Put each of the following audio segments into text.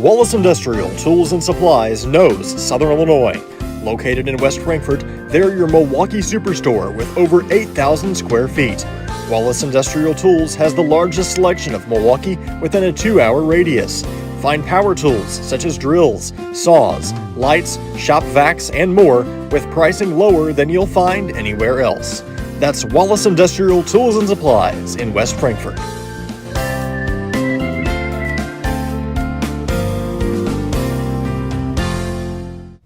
Wallace Industrial Tools and Supplies knows Southern Illinois. Located in West Frankfort, they're your Milwaukee superstore with over 8,000 square feet. Wallace Industrial Tools has the largest selection of Milwaukee within a 2-hour radius. Find power tools such as drills, saws, lights, shop vacs, and more with pricing lower than you'll find anywhere else. That's Wallace Industrial Tools and Supplies in West Frankfort.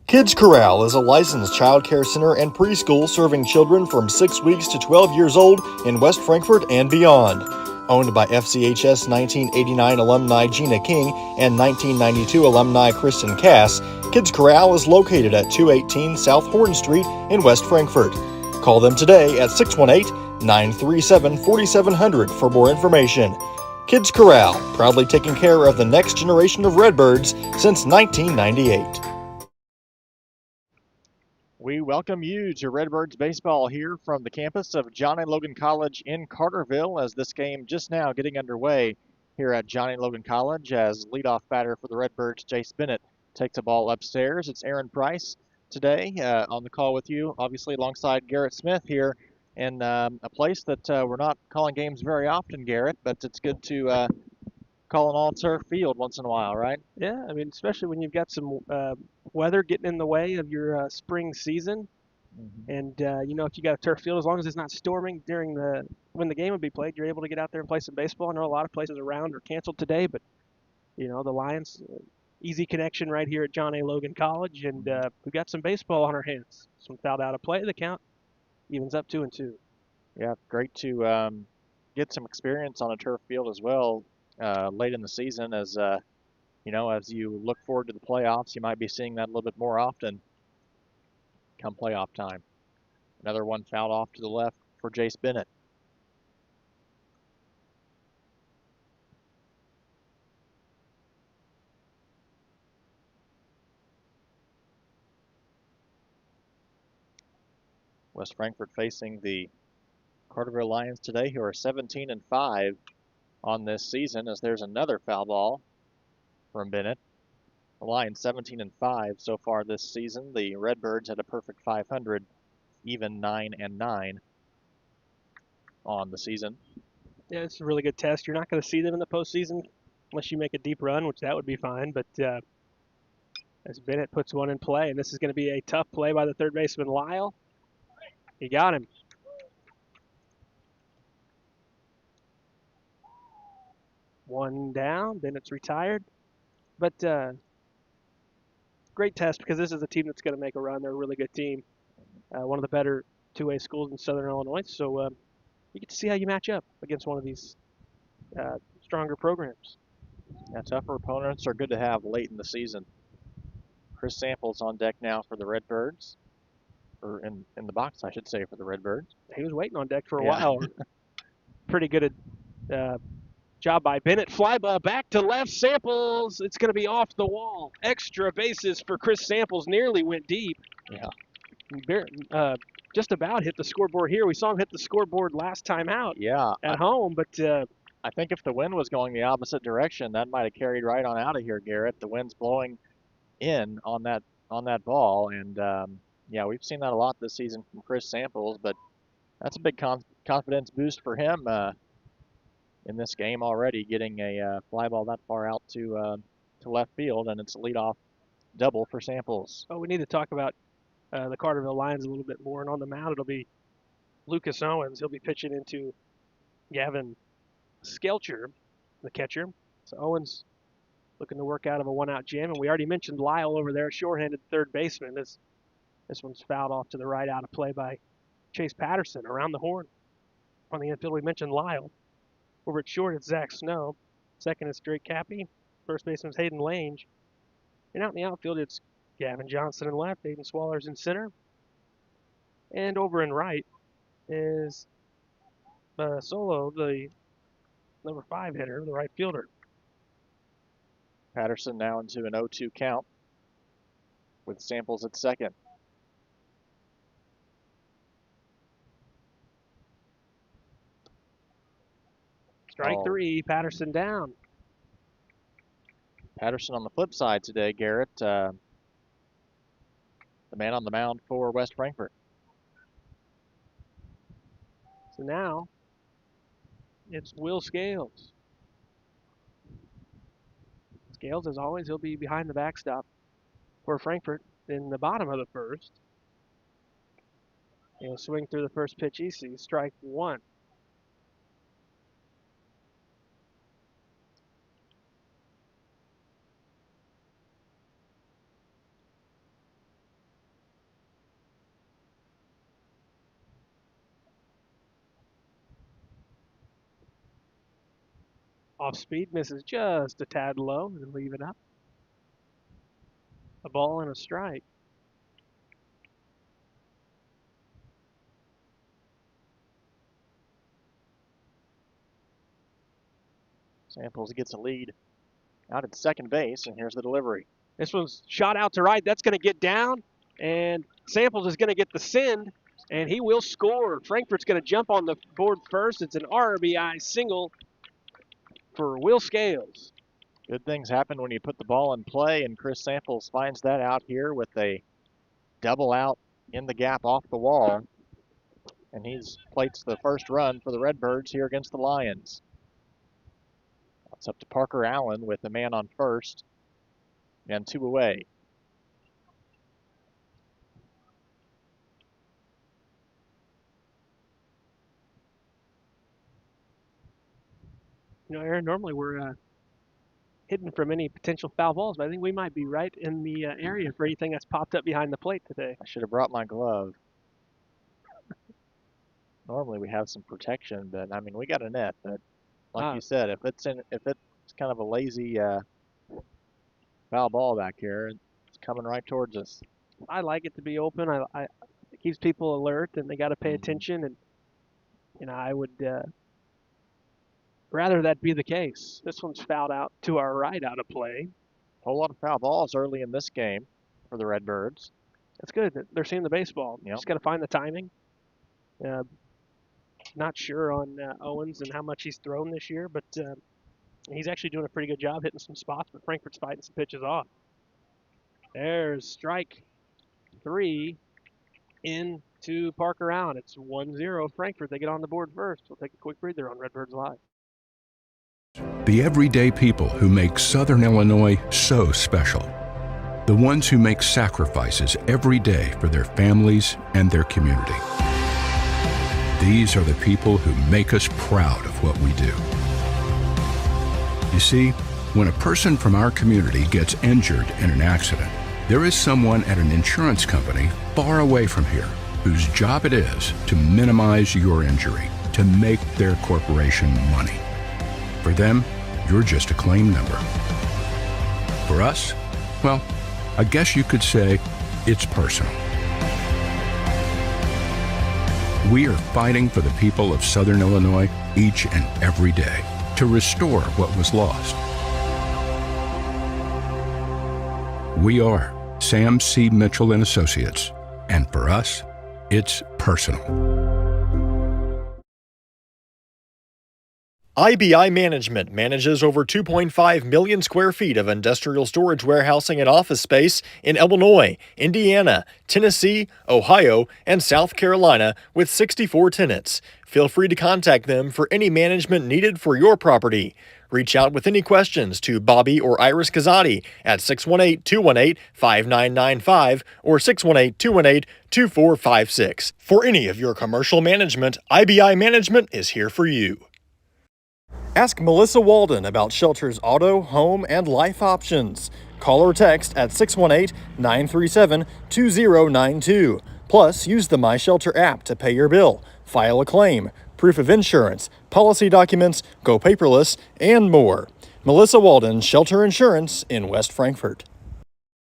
Kids Corral is a licensed child care center and preschool serving children from 6 weeks to 12 years old in West Frankfort and beyond. Owned by FCHS 1989 alumni Gina King and 1992 alumni Kristen Cass, Kids Corral is located at 218 South Horn Street in West Frankfort. Call them today at 618-937-4700 for more information. Kids Corral, proudly taking care of the next generation of Redbirds since 1998. We welcome you to Redbirds baseball here from the campus of John A. Logan College in Carterville, as this game just now getting underway here at John A. Logan College, as leadoff batter for the Redbirds, Jace Bennett, takes the ball upstairs. It's Aaron Price today on the call with you, obviously alongside Garrett Smith here in a place that we're not calling games very often, Garrett, but it's good to call an all-turf field once in a while, right? Yeah, I mean, especially when you've got some weather getting in the way of your spring season. And, if you got a turf field, as long as it's not storming when the game would be played, you're able to get out there and play some baseball. I know a lot of places around are canceled today, but, the Lions, easy connection right here at John A. Logan College, and we've got some baseball on our hands. Some fouled out of play. The count evens up 2-2. Yeah, great to get some experience on a turf field as well late in the season, as as you look forward to the playoffs, you might be seeing that a little bit more often come playoff time. Another one fouled off to the left for Jace Bennett. West Frankfort facing the Carterville Lions today, who are 17-5 on this season, as there's another foul ball from Bennett. The Lions 17-5 so far this season. The Redbirds had a perfect 500, even 9-9 on the season. Yeah, it's a really good test. You're not going to see them in the postseason unless you make a deep run, which that would be fine. But as Bennett puts one in play, and this is going to be a tough play by the third baseman, Lyle. He got him. One down. Bennett's retired. But great test, because this is a team that's going to make a run. They're a really good team. One of the better two-way schools in Southern Illinois. So you get to see how you match up against one of these stronger programs. Yeah, tougher opponents are good to have late in the season. Chris Samples on deck now for the Redbirds. Or in the box, I should say, for the Redbirds. He was waiting on deck for a while. Pretty good job by Bennett. Fly ball back to left. Samples. It's going to be off the wall. Extra bases for Chris Samples. Nearly went deep. Yeah. Just about hit the scoreboard here. We saw him hit the scoreboard last time out. Yeah. At home, but I think if the wind was going the opposite direction, that might have carried right on out of here, Garrett. The wind's blowing in on that ball, and we've seen that a lot this season from Chris Samples, but that's a big confidence boost for him in this game already, getting a fly ball that far out to left field, and it's a leadoff double for Samples. Oh, we need to talk about the Carterville Lions a little bit more, and on the mound it'll be Lucas Owens. He'll be pitching into Gavin Skelcher, the catcher. So Owens looking to work out of a one-out jam, and we already mentioned Lyle over there, shorthanded third baseman. This one's fouled off to the right, out of play by Chase Patterson. Around the horn on the infield, we mentioned Lyle. Over at short, it's Zach Snow. Second is Drake Cappy. First baseman's Hayden Lange. And out in the outfield, it's Gavin Johnson in left, Aiden Swallers in center. And over in right is Solo, the number 5 hitter, the right fielder. Patterson now into an 0-2 count with Samples at second. Strike 3, Patterson down. Patterson on the flip side today, Garrett, the man on the mound for West Frankfort. So now it's Will Scales. Scales, as always, he'll be behind the backstop for Frankfort in the bottom of the first. He'll swing through the first pitch he sees, strike one. Off speed, misses just a tad low and leave it up. A ball and a strike. Samples gets a lead out at second base, and here's the delivery. This one's shot out to right. That's going to get down, and Samples is going to get the send, and he will score. Frankfurt's going to jump on the board first. It's an RBI single for Will Scales. Good things happen when you put the ball in play, and Chris Samples finds that out here with a double out in the gap off the wall, and he's plates the first run for the Redbirds here against the Lions. It's up to Parker Allen with the man on first and 2 away. You know, Aaron, normally we're hidden from any potential foul balls, but I think we might be right in the area for anything that's popped up behind the plate today. I should have brought my glove. Normally we have some protection, but I mean we got a net. But like you said, if it's kind of a lazy foul ball back here, it's coming right towards us. I like it to be open. It keeps people alert, and they got to pay attention. And you know, I would rather that be the case. This one's fouled out to our right, out of play. A whole lot of foul balls early in this game for the Redbirds. That's good. They're seeing the baseball. Yep. Just got to find the timing. Not sure on Owens and how much he's thrown this year, but he's actually doing a pretty good job hitting some spots, but Frankfurt's fighting some pitches off. There's strike 3 into Parker Allen. It's 1-0 Frankfurt. They get on the board first. We'll take a quick breather on Redbirds Live. The everyday people who make Southern Illinois so special. The ones who make sacrifices every day for their families and their community. These are the people who make us proud of what we do. You see, when a person from our community gets injured in an accident, there is someone at an insurance company far away from here whose job it is to minimize your injury, to make their corporation money. For them, you're just a claim number. For us, well, I guess you could say it's personal. We are fighting for the people of Southern Illinois each and every day to restore what was lost. We are Sam C. Mitchell and Associates, and for us, it's personal. IBI Management manages over 2.5 million square feet of industrial storage warehousing and office space in Illinois, Indiana, Tennessee, Ohio, and South Carolina with 64 tenants. Feel free to contact them for any management needed for your property. Reach out with any questions to Bobby or Iris Kazadi at 618-218-5995 or 618-218-2456. For any of your commercial management, IBI Management is here for you. Ask Melissa Walden about Shelter's auto, home, and life options. Call or text at 618-937-2092. Plus, use the My Shelter app to pay your bill, file a claim, proof of insurance, policy documents, go paperless, and more. Melissa Walden, Shelter Insurance in West Frankfort.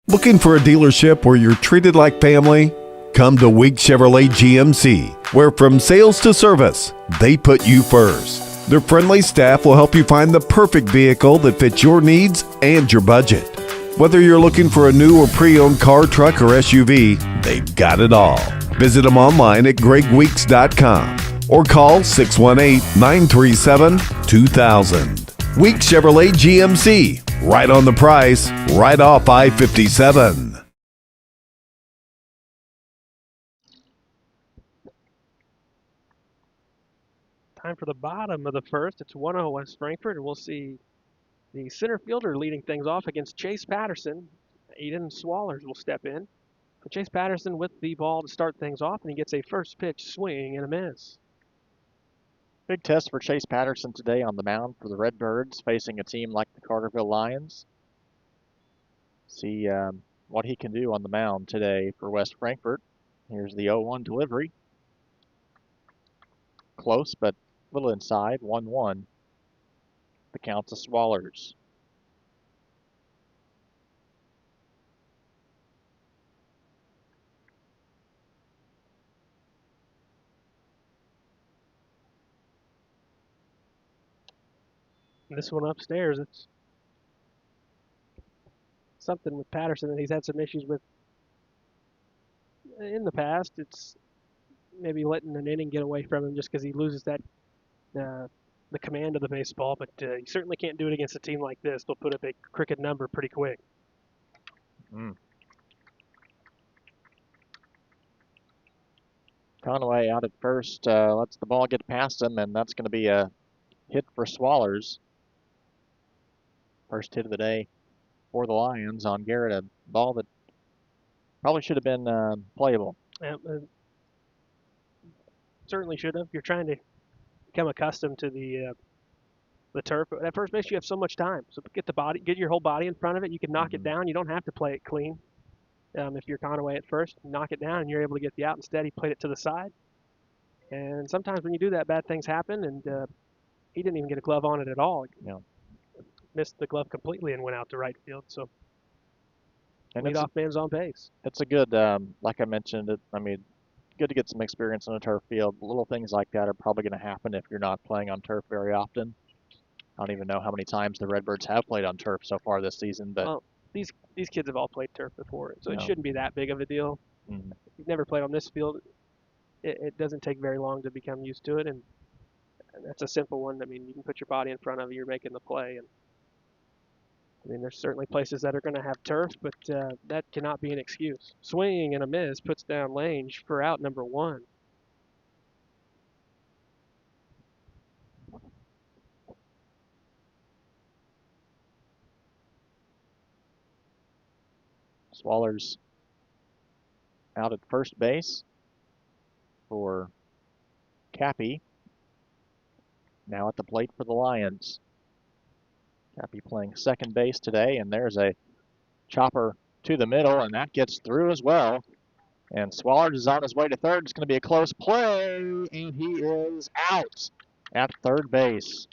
Looking for a dealership where you're treated like family? Come to Week Chevrolet GMC, where from sales to service, they put you first. Their friendly staff will help you find the perfect vehicle that fits your needs and your budget. Whether you're looking for a new or pre-owned car, truck, or SUV, they've got it all. Visit them online at gregweeks.com or call 618-937-2000. Week Chevrolet GMC, right on the price, right off I-57. Time for the bottom of the first. It's 1-0 West Frankfort, and we'll see the center fielder leading things off against Chase Patterson. Eden Swallers will step in. But Chase Patterson with the ball to start things off, and he gets a first pitch swing and a miss. Big test for Chase Patterson today on the mound for the Redbirds, facing a team like the Carterville Lions. See what he can do on the mound today for West Frankfort. Here's the 0-1 delivery. Close, but a little inside, 1-1. The count to Swallers. This one upstairs, it's something with Patterson that he's had some issues with in the past. It's maybe letting an inning get away from him just because he loses that the command of the baseball, but you certainly can't do it against a team like this. They'll put up a crooked number pretty quick. Conway out at first, lets the ball get past him, and that's going to be a hit for Swallers. First hit of the day for the Lions on Garrett, a ball that probably should have been playable. Certainly should have. You're trying to become accustomed to the turf. But at first base, you have so much time. So get your whole body in front of it. You can knock it down. You don't have to play it clean. If you're Conway at first, knock it down, and you're able to get the out. Instead, he played it to the side. And sometimes when you do that, bad things happen. And he didn't even get a glove on it at all. Yeah. Missed the glove completely and went out to right field. So And leadoff man's on base. It's a good, like I mentioned, good to get some experience on a turf field. Little things like that are probably going to happen if you're not playing on turf very often. I don't even know how many times the Redbirds have played on turf so far this season, but well, these kids have all played turf before, so it shouldn't be that big of a deal. If you've never played on this field, it doesn't take very long to become used to it, and that's a simple one. I mean, you can put your body in front of it, you're making the play, and I mean, there's certainly places that are going to have turf, but that cannot be an excuse. Swing and a miss puts down Lange for out number 1. Swallers out at first base for Cappy. Now at the plate for the Lions. Cappy playing second base today, and there's a chopper to the middle, and that gets through as well. And Swallers is on his way to third. It's going to be a close play, and he is out at third base.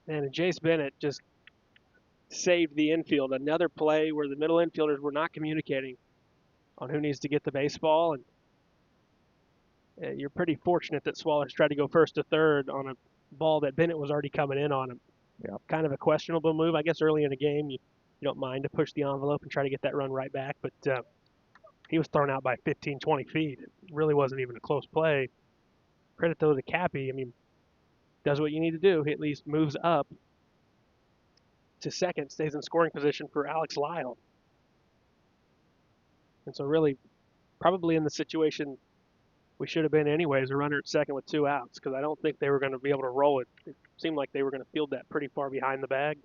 And Jace Bennett just saved the infield. Another play where the middle infielders were not communicating on who needs to get the baseball, and you're pretty fortunate that Swallers tried to go first to third on a ball that Bennett was already coming in on him. Yeah. Kind of a questionable move. I guess early in the game you don't mind to push the envelope and try to get that run right back, but he was thrown out by 15, 20 feet. It really wasn't even a close play. Credit though to Cappy. I mean, does what you need to do. He at least moves up to second, stays in scoring position for Alex Lyle. And so really, probably in the situation we should have been anyways, a runner at second with 2 outs, because I don't think they were going to be able to roll it. It seemed like they were going to field that pretty far behind the bag.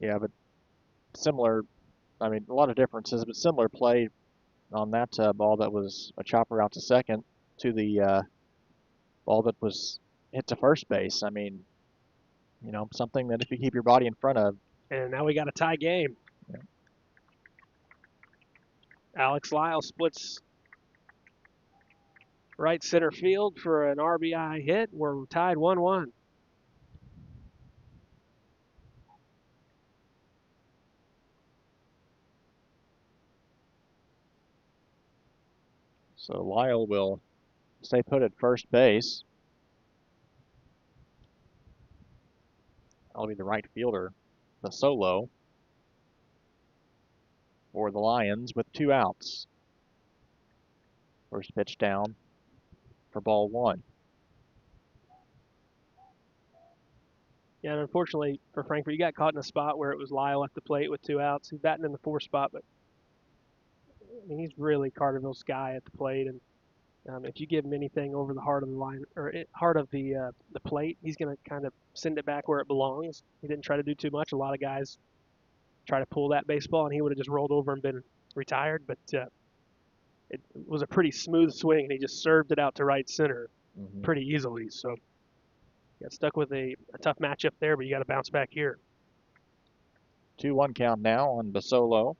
Yeah, but similar, I mean, a lot of differences, but similar play on that ball that was a chopper out to second to the ball that was hit to first base. I mean, something that if you keep your body in front of. And now we got a tie game. Yeah. Alex Lyle splits right center field for an RBI hit. We're tied 1-1. So Lyle will stay put at first base. That'll be the right fielder, the solo for the Lions with 2 outs. First pitch down for ball 1. Yeah, and unfortunately for Frankfurt, he got caught in a spot where it was Lyle at the plate with 2 outs. He's batting in the 4 spot, but I mean, he's really Carterville's guy at the plate. And if you give him anything over the heart of the line or heart of the plate, he's going to kind of send it back where it belongs. He didn't try to do too much. A lot of guys try to pull that baseball, and he would have just rolled over and been retired. But it was a pretty smooth swing, and he just served it out to right center pretty easily. So got stuck with a tough matchup there, but you got to bounce back here. 2-1 count now on Basolo.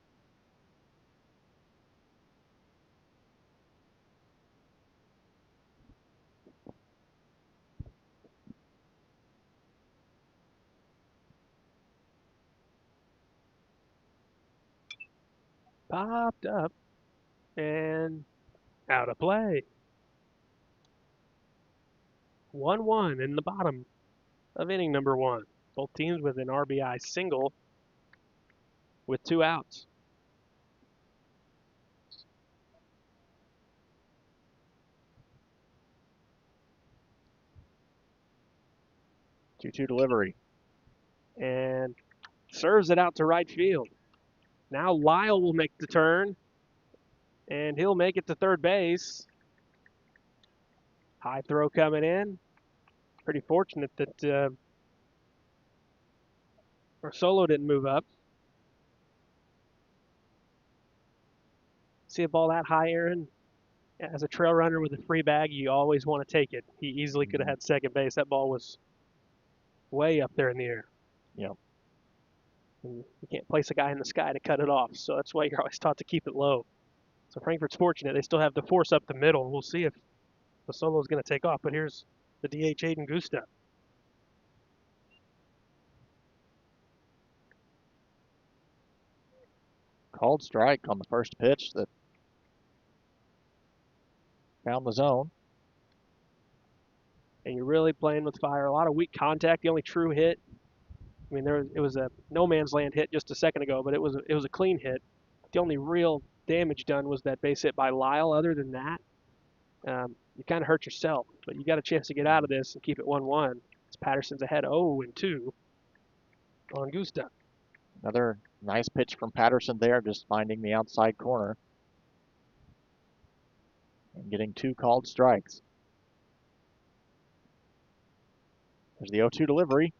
Popped up and out of play. 1-1 in the bottom of inning number 1. Both teams with an RBI single with 2 outs. Two-two delivery. And serves it out to right field. Now Lyle will make the turn, and he'll make it to third base. High throw coming in. Pretty fortunate that Solo didn't move up. See a ball that high, Aaron? As a trail runner with a free bag, you always want to take it. He easily could have had second base. That ball was way up there in the air. Yep. And you can't place a guy in the sky to cut it off, so that's why you're always taught to keep it low. So Frankfurt's fortunate. They still have the force up the middle. We'll see if the solo is going to take off. But here's the DH Aiden Gusta. Called strike on the first pitch that found the zone. And you're really playing with fire. A lot of weak contact. The only true hit, I mean, it was a no man's land hit just a second ago, but it was a clean hit. The only real damage done was that base hit by Lyle. Other than that, you kind of hurt yourself. But you got a chance to get out of this and keep it 1-1. It's Patterson's ahead 0-2 on Gusta. Another nice pitch from Patterson there, just finding the outside corner and getting 2 called strikes. There's the 0-2 delivery.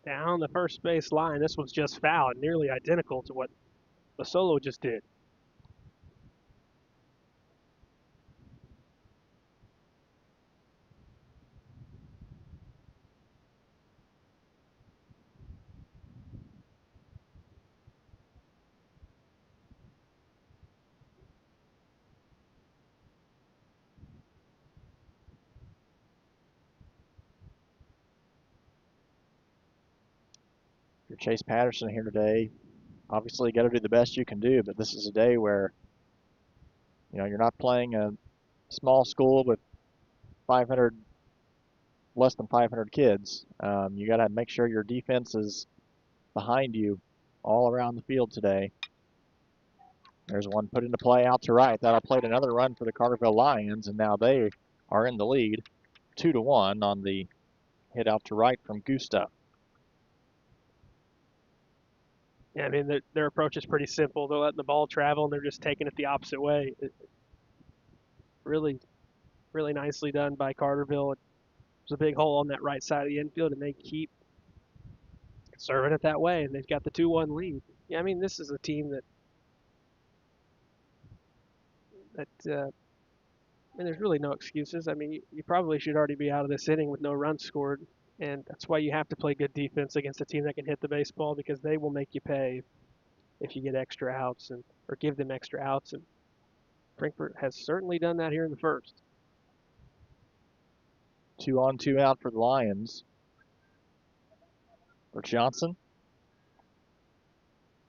Down the first base line. This was just foul and nearly identical to what the solo just did. You're Chase Patterson here today. Obviously, you got to do the best you can do, but this is a day where, you're not playing a small school with 500, less than 500 kids. You got to make sure your defense is behind you all around the field today. There's one put into play out to right. That'll play another run for the Carterville Lions, and now they are in the lead, 2-1 on the hit out to right from Gusta. Yeah, I mean, their approach is pretty simple. They're letting the ball travel, and they're just taking it the opposite way. Really, really nicely done by Carterville. There's a big hole on that right side of the infield, and they keep serving it that way, and they've got the 2-1 lead. Yeah, I mean, this is a team that and there's really no excuses. I mean, you probably should already be out of this inning with no runs scored, and that's why you have to play good defense against a team that can hit the baseball, because they will make you pay if you get extra outs or give them extra outs. And Frankfurt has certainly done that here in the first. 2 on, 2 out for the Lions. For Johnson.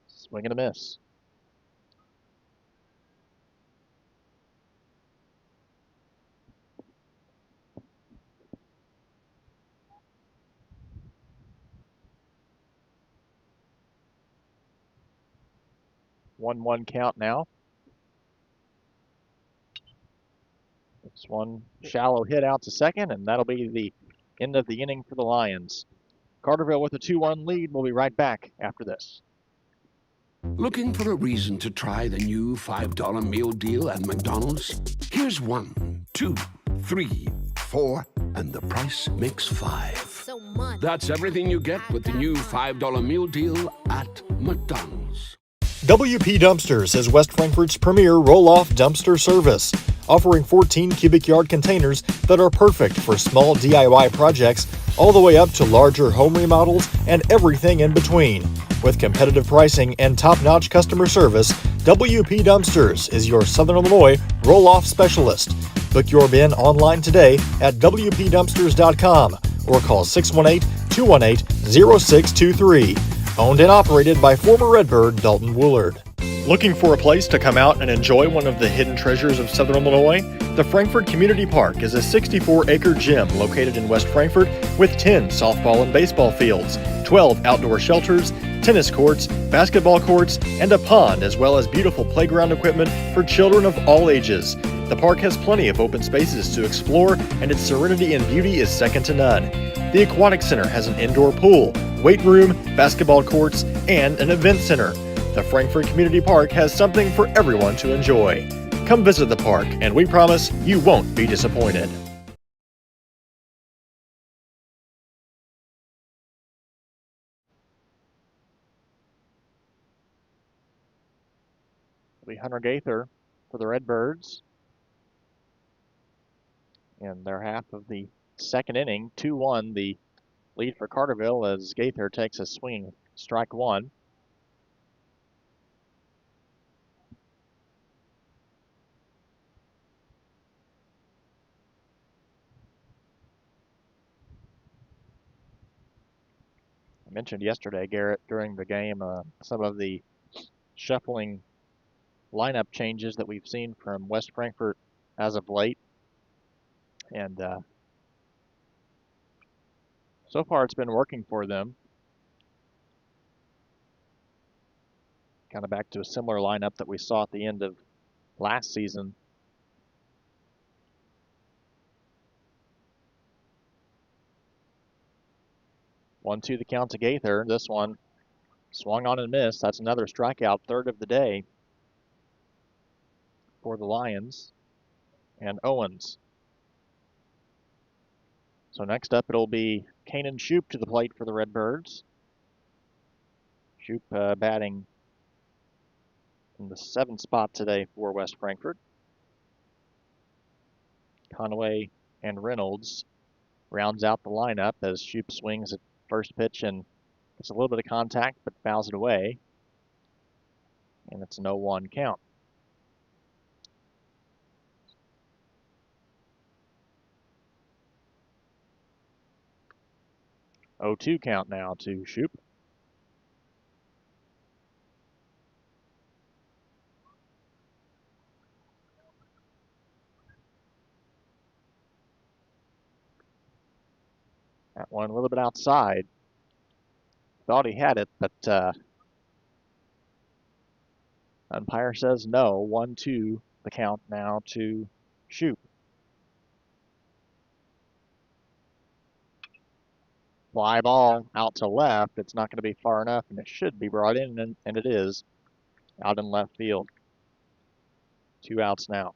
Swing and a miss. One count now. It's one shallow hit out to second, and that'll be the end of the inning for the Lions. Carterville with a 2-1 lead. We'll be right back after this. Looking for a reason to try the new $5 meal deal at McDonald's? Here's 1, 2, 3, 4, and the price makes 5. So much. That's everything you get with the new $5 meal deal at McDonald's. WP Dumpsters is West Frankfort's premier roll-off dumpster service, offering 14 cubic yard containers that are perfect for small DIY projects all the way up to larger home remodels and everything in between. With competitive pricing and top-notch customer service, WP Dumpsters is your Southern Illinois roll-off specialist. Book your bin online today at WPDumpsters.com or call 618-218-0623. Owned and operated by former Redbird Dalton Woolard. Looking for a place to come out and enjoy one of the hidden treasures of Southern Illinois? The Frankfort Community Park is a 64-acre gym located in West Frankfort with 10 softball and baseball fields, 12 outdoor shelters, tennis courts, basketball courts, and a pond, as well as beautiful playground equipment for children of all ages. The park has plenty of open spaces to explore, and its serenity and beauty is second to none. The Aquatic Center has an indoor pool, weight room, basketball courts, and an event center. The Frankfort Community Park has something for everyone to enjoy. Come visit the park, and we promise you won't be disappointed. It'll be Hunter Gaither for the Redbirds in their half of the second inning. 2-1 the lead for Carterville as Gaither takes a swing. Strike one. I mentioned yesterday, Garrett, during the game, some of the shuffling lineup changes that we've seen from West Frankfort as of late. And so far it's been working for them. Kind of back to a similar lineup that we saw at the end of last season. One-two the count to Gaither. This one swung on and missed. That's another strikeout, third of the day for the Lions and Owens. So next up it'll be Kanan Shoup to the plate for the Redbirds. Shoup batting in the 7th spot today for West Frankfort. Conway and Reynolds rounds out the lineup as Shoup swings at first pitch and gets a little bit of contact but fouls it away. And it's an 0-1 count. Oh, 2 count now to Shoup. That one a little bit outside. Thought he had it, but umpire says no. 1-2 the count now to Shoup. Fly ball out to left. It's not going to be far enough, and it should be brought in, and it is out in left field. 2 outs now.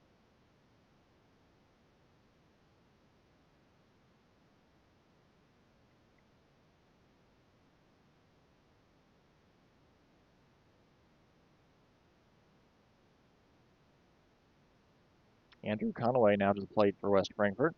Andrew Conway now to the plate for West Frankfort.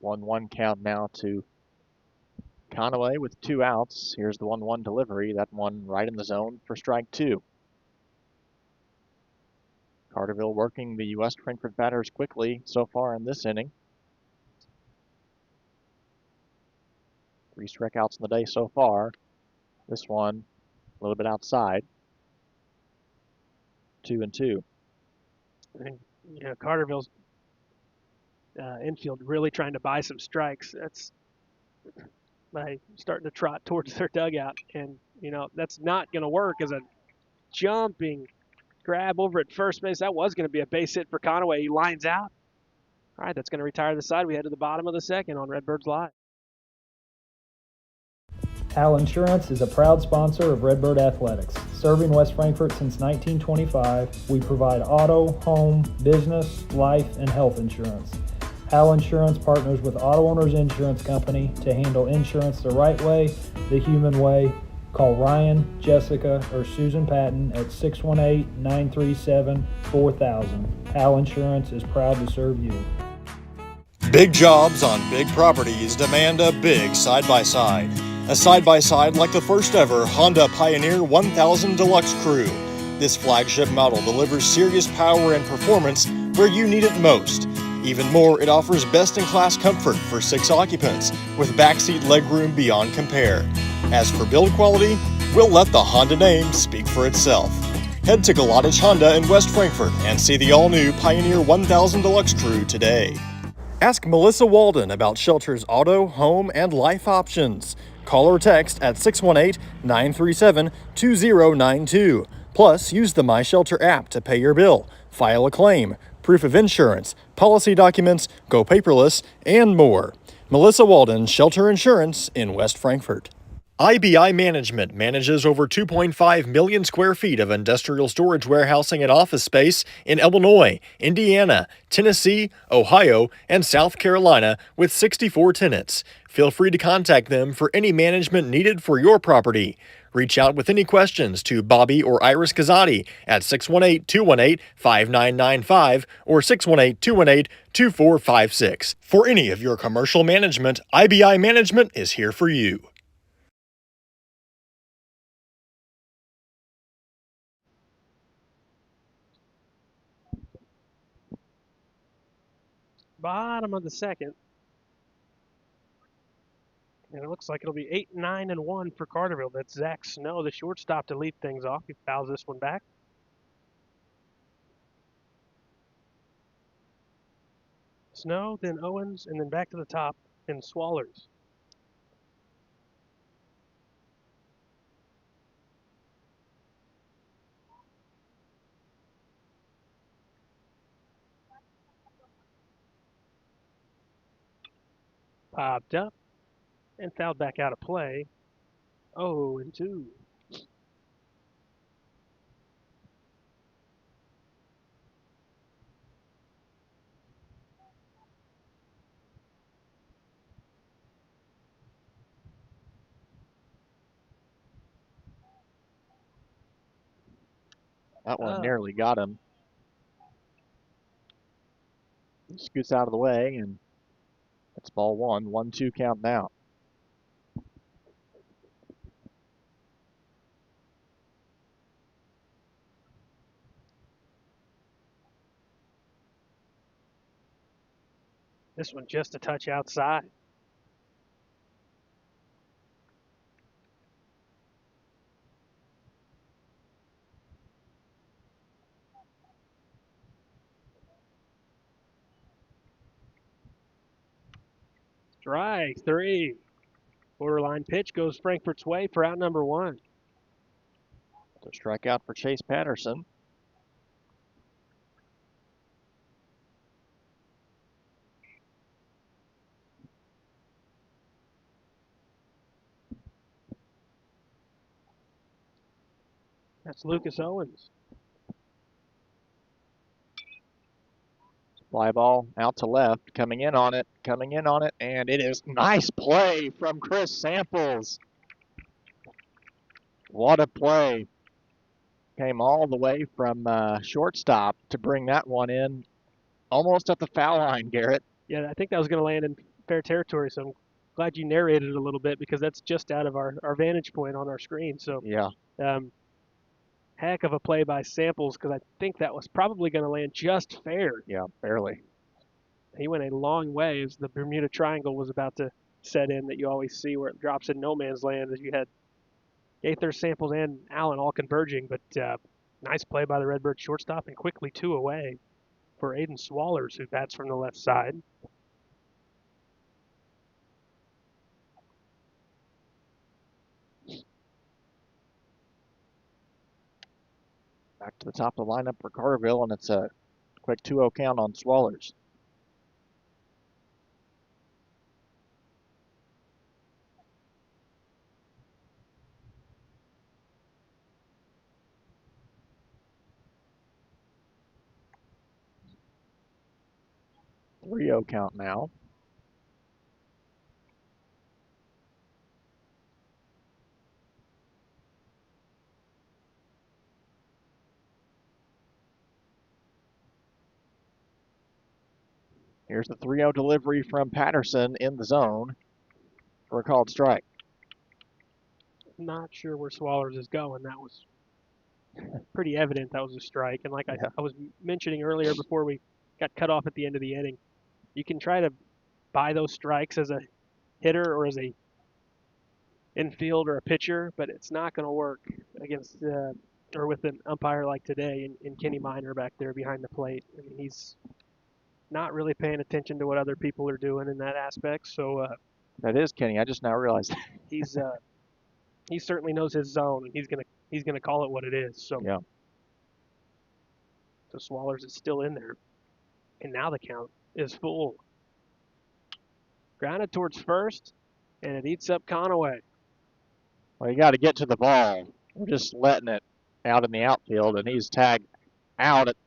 One count now to Conway with 2 outs. Here's the 1-1 delivery. That one right in the zone for strike 2. Carterville working the West Frankfort batters quickly so far in this inning. 3 strikeouts in the day so far. This one a little bit outside. 2-2. I think Carterville's infield really trying to buy some strikes. That's by starting to trot towards their dugout, and that's not going to work as a jumping grab over at first base. That was going to be a base hit for Conaway. He lines out. All right, that's going to retire the side. We head to the bottom of the second on Redbirds Live. Hal Insurance is a proud sponsor of Redbird Athletics. Serving West Frankfort since 1925, we provide auto, home, business, life, and health insurance. Hal Insurance partners with Auto Owners Insurance Company to handle insurance the right way, the human way. Call Ryan, Jessica, or Susan Patton at 618-937-4000. Hal Insurance is proud to serve you. Big jobs on big properties demand a big side-by-side. A side-by-side like the first ever Honda Pioneer 1000 Deluxe Crew. This flagship model delivers serious power and performance where you need it most. Even more, it offers best-in-class comfort for 6 occupants with backseat legroom beyond compare. As for build quality, we'll let the Honda name speak for itself. Head to Galadich Honda in West Frankfort and see the all-new Pioneer 1000 Deluxe Crew today. Ask Melissa Walden about Shelter's auto, home, and life options. Call or text at 618-937-2092. Plus, use the My Shelter app to pay your bill, file a claim, proof of insurance, policy documents, go paperless, and more. Melissa Walden, Shelter Insurance in West Frankfort. IBI Management manages over 2.5 million square feet of industrial storage warehousing and office space in Illinois, Indiana, Tennessee, Ohio, and South Carolina with 64 tenants. Feel free to contact them for any management needed for your property. Reach out with any questions to Bobby or Iris Kazadi at 618-218-5995 or 618-218-2456. For any of your commercial management, IBI Management is here for you. Bottom of the second. And it looks like it'll be 8-9-1 for Carterville. That's Zach Snow, the shortstop, to lead things off. He fouls this one back. Snow, then Owens, and then back to the top in Swallers. Popped up and fouled back out of play. 0-2. That one nearly got him. He scoots out of the way, and it's ball one. 1-2 count now. This one just a touch outside. Strike 3. Borderline pitch goes Frankfurt's way for out number 1. So strikeout for Chase Patterson. That's Lucas Owens. Fly ball out to left, coming in on it, and it is nice play from Chris Samples. What a play. Came all the way from shortstop to bring that one in almost at the foul line, Garrett. Yeah, I think that was going to land in fair territory, so I'm glad you narrated it a little bit because that's just out of our vantage point on our screen. So, yeah. Heck of a play by Samples because I think that was probably going to land just fair. Yeah, barely. He went a long way as the Bermuda Triangle was about to set in that you always see where it drops in no man's land as you had Gaither, Samples, and Allen all converging. But nice play by the Redbird shortstop and quickly 2 away. for Aiden Swallers, who bats from the left side. Back to the top of the lineup for Carterville, and it's a quick 2-0 count on Swallers. Three-0 count now. Here's the 3-0 delivery from Patterson in the zone for a called strike. Not sure where Swallers is going. That was pretty evident that was a strike. And like I was mentioning earlier before we got cut off at the end of the inning, you can try to buy those strikes as a hitter or as a infield or a pitcher, but it's not going to work against or with an umpire like today in Kenny Minor back there behind the plate. I mean, he's not really paying attention to what other people are doing in that aspect. So that is Kenny. I just now realized that. He certainly knows his zone, and he's gonna call it what it is. So yeah. So Swallers is still in there, and now the count is full. Grounded towards first, and it eats up Conaway. Well, you got to get to the ball. We're just letting it out in the outfield, and he's tagged out at,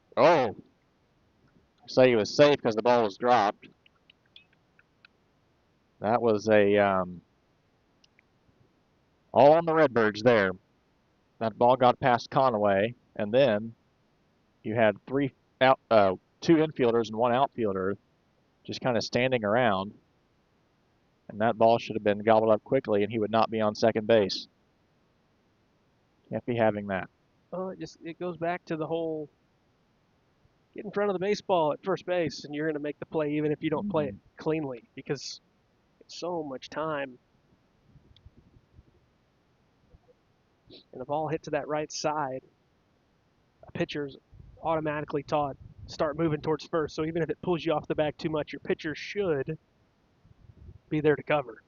say he was safe because the ball was dropped. That was a all on the Redbirds there. That ball got past Conaway, and then you had two infielders and one outfielder just kind of standing around. And that ball should have been gobbled up quickly, and he would not be on second base. Can't be having that. Well, it goes back to the whole get in front of the baseball at first base, and you're going to make the play even if you don't play it cleanly, because it's so much time. And the ball hit to that right side, a pitcher's automatically taught start moving towards first. So even if it pulls you off the back too much, your pitcher should be there to cover.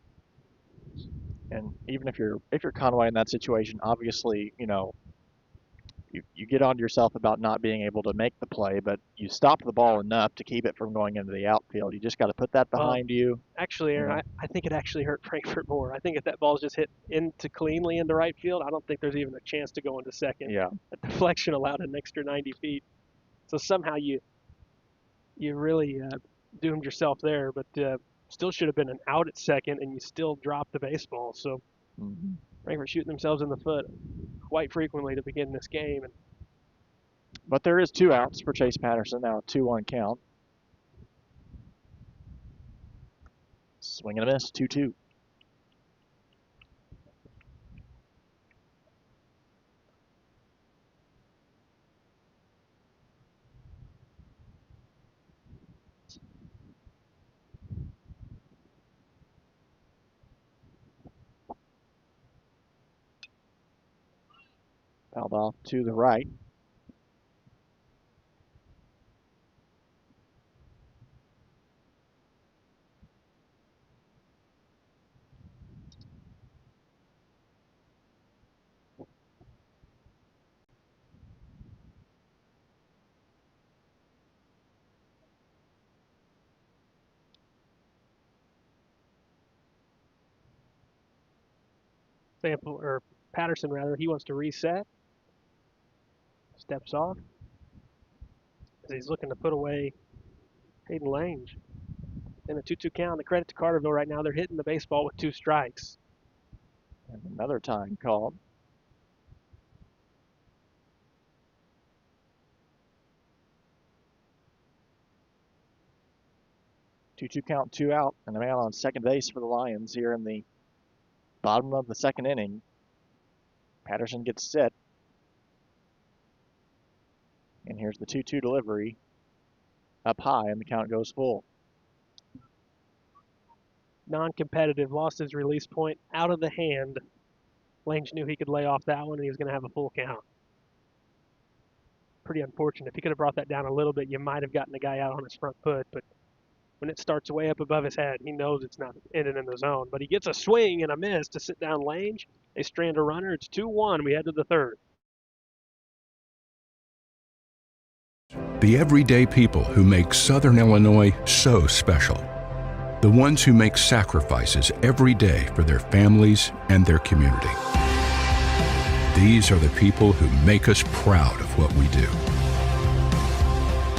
And even if you're Conway in that situation, obviously, you get on yourself about not being able to make the play, but you stopped the ball enough to keep it from going into the outfield. You just got to put that behind you. Actually, Aaron, I think it actually hurt Frankfurt more. I think if that ball's just hit cleanly into right field, I don't think there's even a chance to go into second. Yeah. That deflection allowed an extra 90 feet. So somehow you really doomed yourself there, but still should have been an out at second, and you still dropped the baseball. So Frankfurt shooting themselves in the foot quite frequently to begin this game. But there is 2 outs for Chase Patterson, now a 2-1 count. Swing and a miss, 2-2. Fouled off to the right. Patterson, he wants to reset. Steps off. As he's looking to put away Hayden Lange. And a 2-2 count. The credit to Carterville right now, they're hitting the baseball with 2 strikes. And another time called. Two count, 2 out, and a man on second base for the Lions here in the bottom of the second inning. Patterson gets set. And here's the 2-2 delivery. Up high, and the count goes full. Non-competitive, lost his release point out of the hand. Lange knew he could lay off that one, and he was going to have a full count. pretty unfortunate. If he could have brought that down a little bit, you might have gotten the guy out on his front foot. But when it starts way up above his head, he knows it's not ending in the zone. But he gets a swing and a miss to sit down Lange. They strand a runner. It's 2-1. We head to the third. The everyday people who make Southern Illinois so special. The ones who make sacrifices every day for their families and their community. These are the people who make us proud of what we do.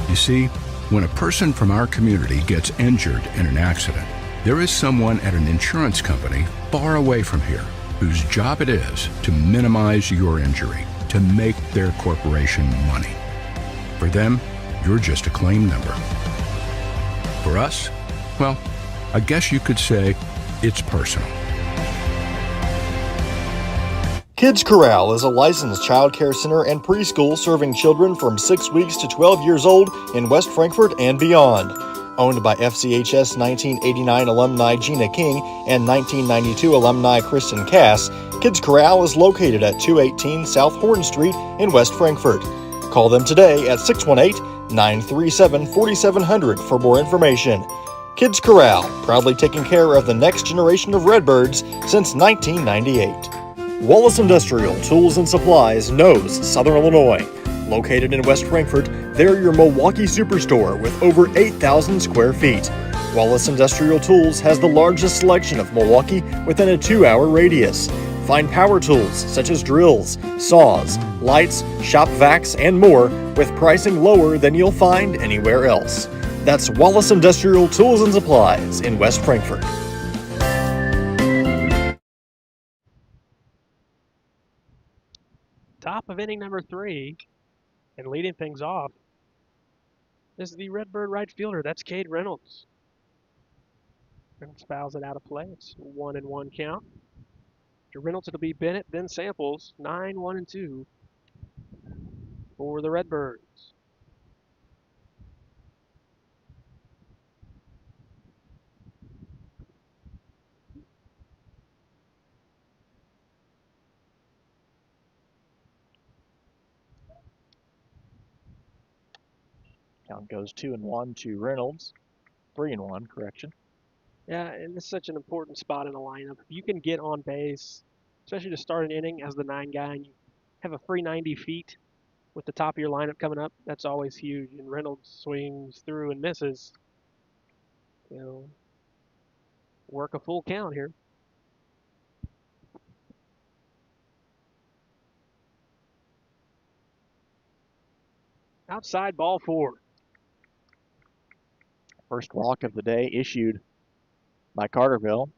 You see, when a person from our community gets injured in an accident, there is someone at an insurance company far away from here whose job it is to minimize your injury, to make their corporation money. For them, you're just a claim number. For us, well, I guess you could say it's personal. Kids Corral is a licensed child care center and preschool serving children from 6 weeks to 12 years old in West Frankfort and beyond. Owned by FCHS 1989 alumni Gina King and 1992 alumni Kristen Cass, Kids Corral is located at 218 South Horn Street in West Frankfort. Call them today at 618-937-4700 for more information. Kids Corral, proudly taking care of the next generation of Redbirds since 1998. Wallace Industrial Tools and Supplies knows Southern Illinois. Located in West Frankfort, they're your Milwaukee superstore with over 8,000 square feet. Wallace Industrial Tools has the largest selection of Milwaukee within a 2-hour radius. Find power tools such as drills, saws, lights, shop vacs, and more with pricing lower than you'll find anywhere else. That's Wallace Industrial Tools and Supplies in West Frankfort. Top of inning number 3, and leading things off is the Redbird right fielder. That's Cade Reynolds. Reynolds fouls it out of play. It's 1-1 count. To Reynolds, it'll be Bennett, then Samples. 9-1-2 for the Redbirds. Count goes 2-1 to Reynolds. 3-1, correction. Yeah, and this is such an important spot in a lineup. If you can get on base, especially to start an inning as the 9 guy, and you have a free 90 feet with the top of your lineup coming up, that's always huge. And Reynolds swings through and misses. Work a full count here. Outside, ball 4. First walk of the day issued by Carterville.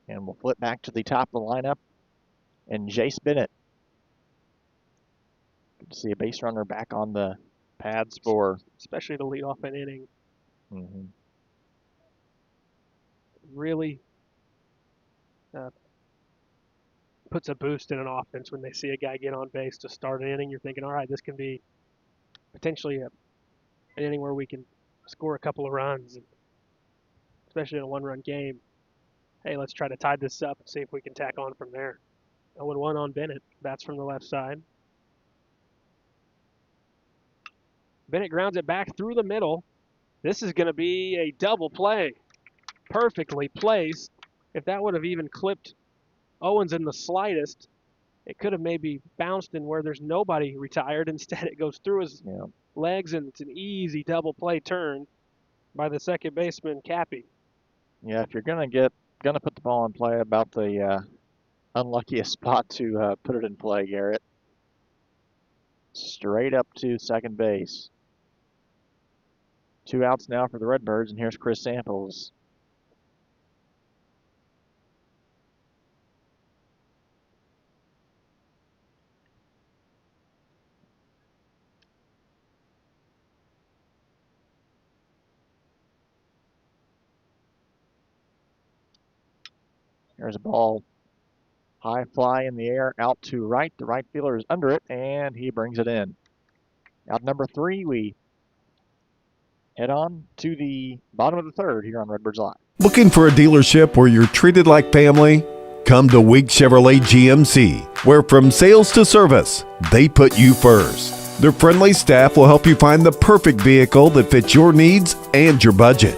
And we'll flip back to the top of the lineup. And Jace Bennett. Good to see a base runner back on the pads for... Especially to lead off an inning. Mm-hmm. Really puts a boost in an offense when they see a guy get on base to start an inning. You're thinking, all right, this can be potentially an inning where we can score a couple of runs, especially in a 1-run game. Hey, let's try to tie this up and see if we can tack on from there. 0-1 on Bennett. Bats from the left side. Bennett grounds it back through the middle. This is going to be a double play. Perfectly placed. If that would have even clipped Owens in the slightest, it could have maybe bounced in where there's nobody retired. Instead, it goes through his legs, and it's an easy double play turn by the second baseman, Cappy. Yeah, if you're gonna put the ball in play, about the unluckiest spot to put it in play, Garrett. Straight up to second base. 2 outs now for the Redbirds, and here's Chris Samples. There's a ball, high fly in the air, out to right. The right fielder is under it, and he brings it in. Out number 3, we head on to the bottom of the third here on Redbirds Live. Looking for a dealership where you're treated like family? Come to Week Chevrolet GMC, where from sales to service, they put you first. Their friendly staff will help you find the perfect vehicle that fits your needs and your budget.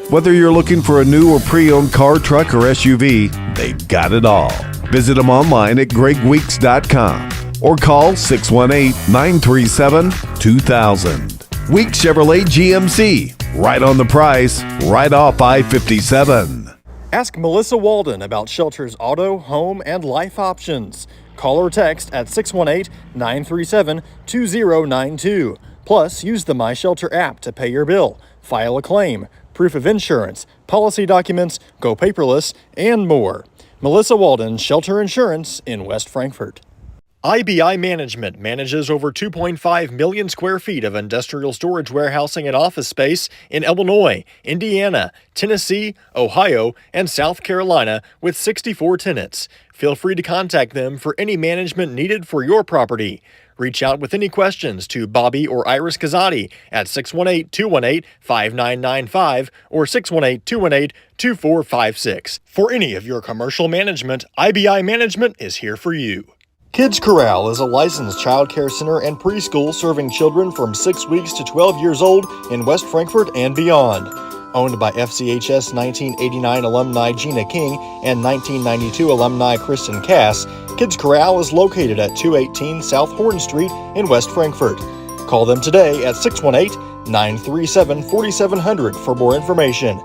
Whether you're looking for a new or pre-owned car, truck, or SUV, they've got it all. Visit them online at gregweeks.com or call 618-937-2000. Week Chevrolet GMC, right on the price, right off I-57. Ask Melissa Walden about Shelter's auto, home, and life options. Call or text at 618-937-2092. Plus, use the My Shelter app to pay your bill, file a claim, proof of insurance, policy documents, go paperless, and more. Melissa Walden, Shelter Insurance in West Frankfort. IBI Management manages over 2.5 million square feet of industrial storage warehousing and office space in Illinois, Indiana, Tennessee, Ohio, and South Carolina with 64 tenants. Feel free to contact them for any management needed for your property. Reach out with any questions to Bobby or Iris Kazadi at 618-218-5995 or 618-218-2456. For any of your commercial management, IBI Management is here for you. Kids Corral is a licensed child care center and preschool serving children from 6 weeks to 12 years old in West Frankfort and beyond. Owned by FCHS 1989 alumni Gina King and 1992 alumni Kristen Cass, Kids Corral is located at 218 South Horn Street in West Frankfort. Call them today at 618-937-4700 for more information.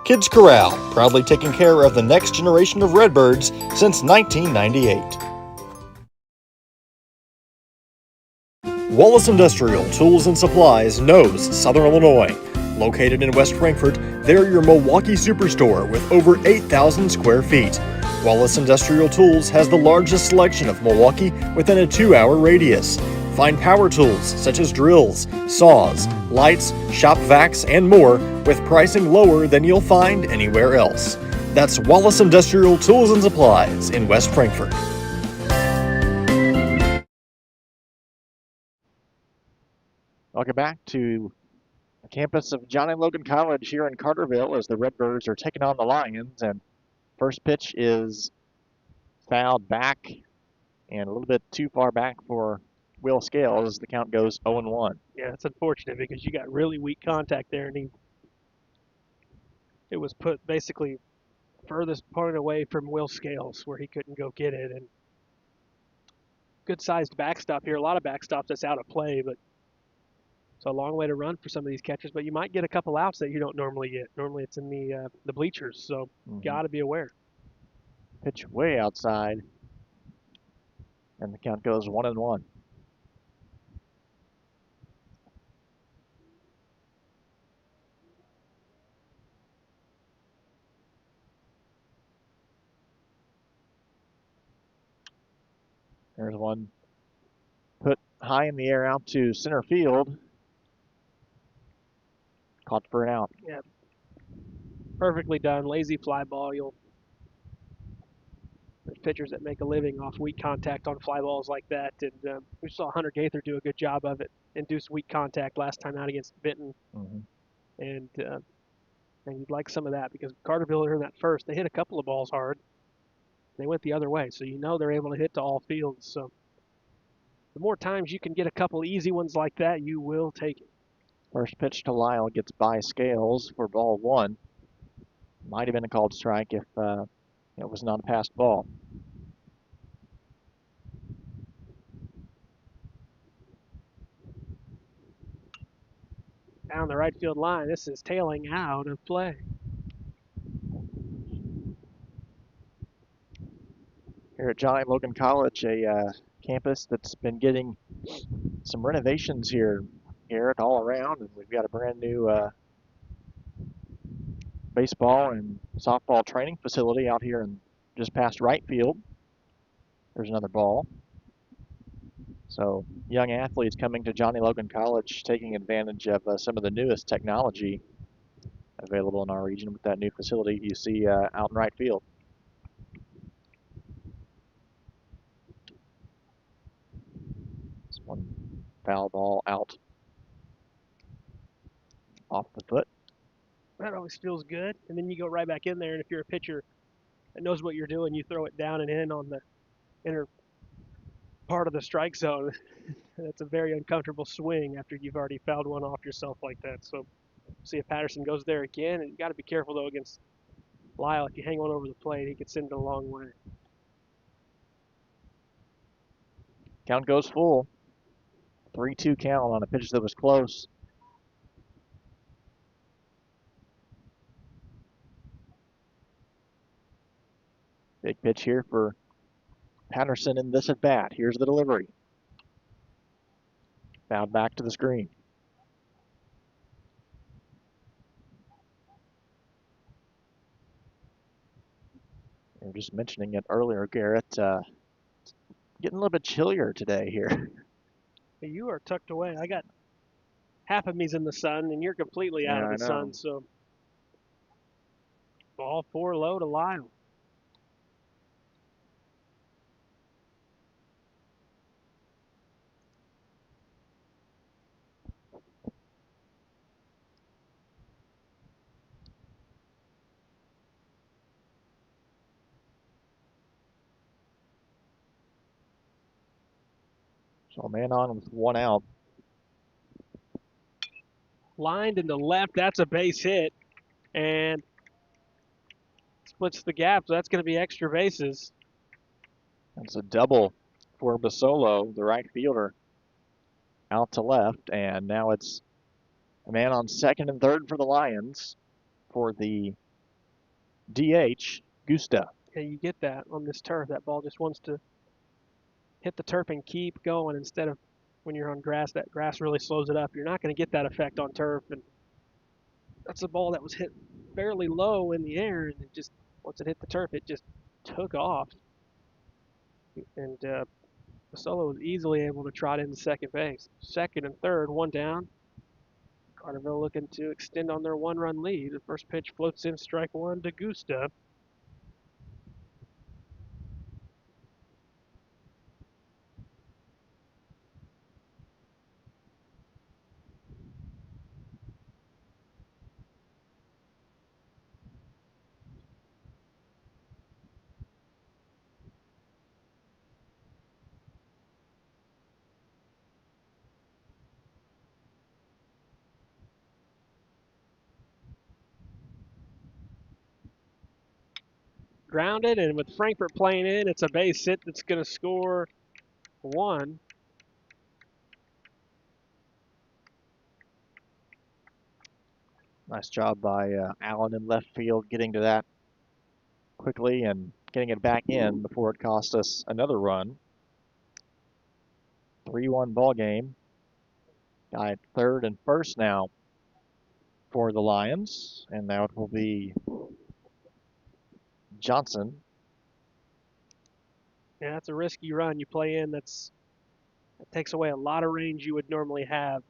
Kids Corral, proudly taking care of the next generation of Redbirds since 1998. Wallace Industrial Tools and Supplies knows Southern Illinois. Located in West Frankfort, they're your Milwaukee superstore with over 8,000 square feet. Wallace Industrial Tools has the largest selection of Milwaukee within a 2-hour radius. Find power tools such as drills, saws, lights, shop vacs, and more with pricing lower than you'll find anywhere else. That's Wallace Industrial Tools and Supplies in West Frankfort. Welcome back to the campus of Johnny Logan College here in Carterville as the Redbirds are taking on the Lions. And first pitch is fouled back and a little bit too far back for Will Scales as the count goes 0-1. Yeah, it's unfortunate because you got really weak contact there, and it was put basically furthest point away from Will Scales where he couldn't go get it. And good sized backstop here. A lot of backstops that's out of play, but it's a long way to run for some of these catchers. But you might get a couple outs that you don't normally get. Normally it's in the bleachers, so got to be aware. Pitch way outside, and the count goes 1-1. There's one put high in the air out to center field. Caught for an out. Yeah, perfectly done. Lazy fly ball. There's pitchers that make a living off weak contact on fly balls like that, and we saw Hunter Gaither do a good job of it. Induce weak contact last time out against Benton, and you'd like some of that because Carterville in that first, they hit a couple of balls hard. They went the other way, so you know they're able to hit to all fields. So the more times you can get a couple easy ones like that, you will take it. First pitch to Lyle gets by Scales for ball one. Might have been a called strike if it was not a passed ball. Down the right field line, this is tailing out of play. Here at Johnny Logan College, a campus that's been getting some renovations here all around, and we've got a brand new baseball and softball training facility out here and just past right field. There's another ball. So young athletes coming to Johnny Logan College, taking advantage of some of the newest technology available in our region with that new facility you see out in right field. This one foul ball out off the foot. That always feels good. And then you go right back in there, and if you're a pitcher, that knows what you're doing. You throw it down and in on the inner part of the strike zone. That's a very uncomfortable swing after you've already fouled one off yourself like that. So see if Patterson goes there again. And you got to be careful, though, against Lyle. If you hang one over the plate, he could send it a long way. Count goes full. 3-2 count on a pitch that was close. Big pitch here for Patterson in this at bat. Here's the delivery. Fouled back to the screen. We were just mentioning it earlier, Garrett. Getting a little bit chillier today here. You are tucked away. I got half of me's in the sun, and you're completely out Yeah, of I the know. sun. So ball 4 low to Lyle. So a man on with one out. Lined into left. That's a base hit. And splits the gap. So that's going to be extra bases. That's a double for Basolo, the right fielder, out to left. And now it's a man on second and third for the Lions for the DH, Gusta. Yeah, you get that on this turf. That ball just wants to hit the turf and keep going instead of when you're on grass. That grass really slows it up. You're not going to get that effect on turf. And that's a ball that was hit fairly low in the air. And it just, once it hit the turf, it just took off. And Basolo was easily able to trot into second base. Second and third, one down. Carterville looking to extend on their one-run lead. The first pitch floats in, strike one to Gusta. Grounded, and with Frankfurt playing in, it's a base hit that's going to score one. Nice job by Allen in left field, getting to that quickly and getting it back in before it cost us another run. 3-1 ball game. Guy at third and first now for the Lions, and now it will be Johnson. Yeah, that's a risky run you play in. That takes away a lot of range you would normally have.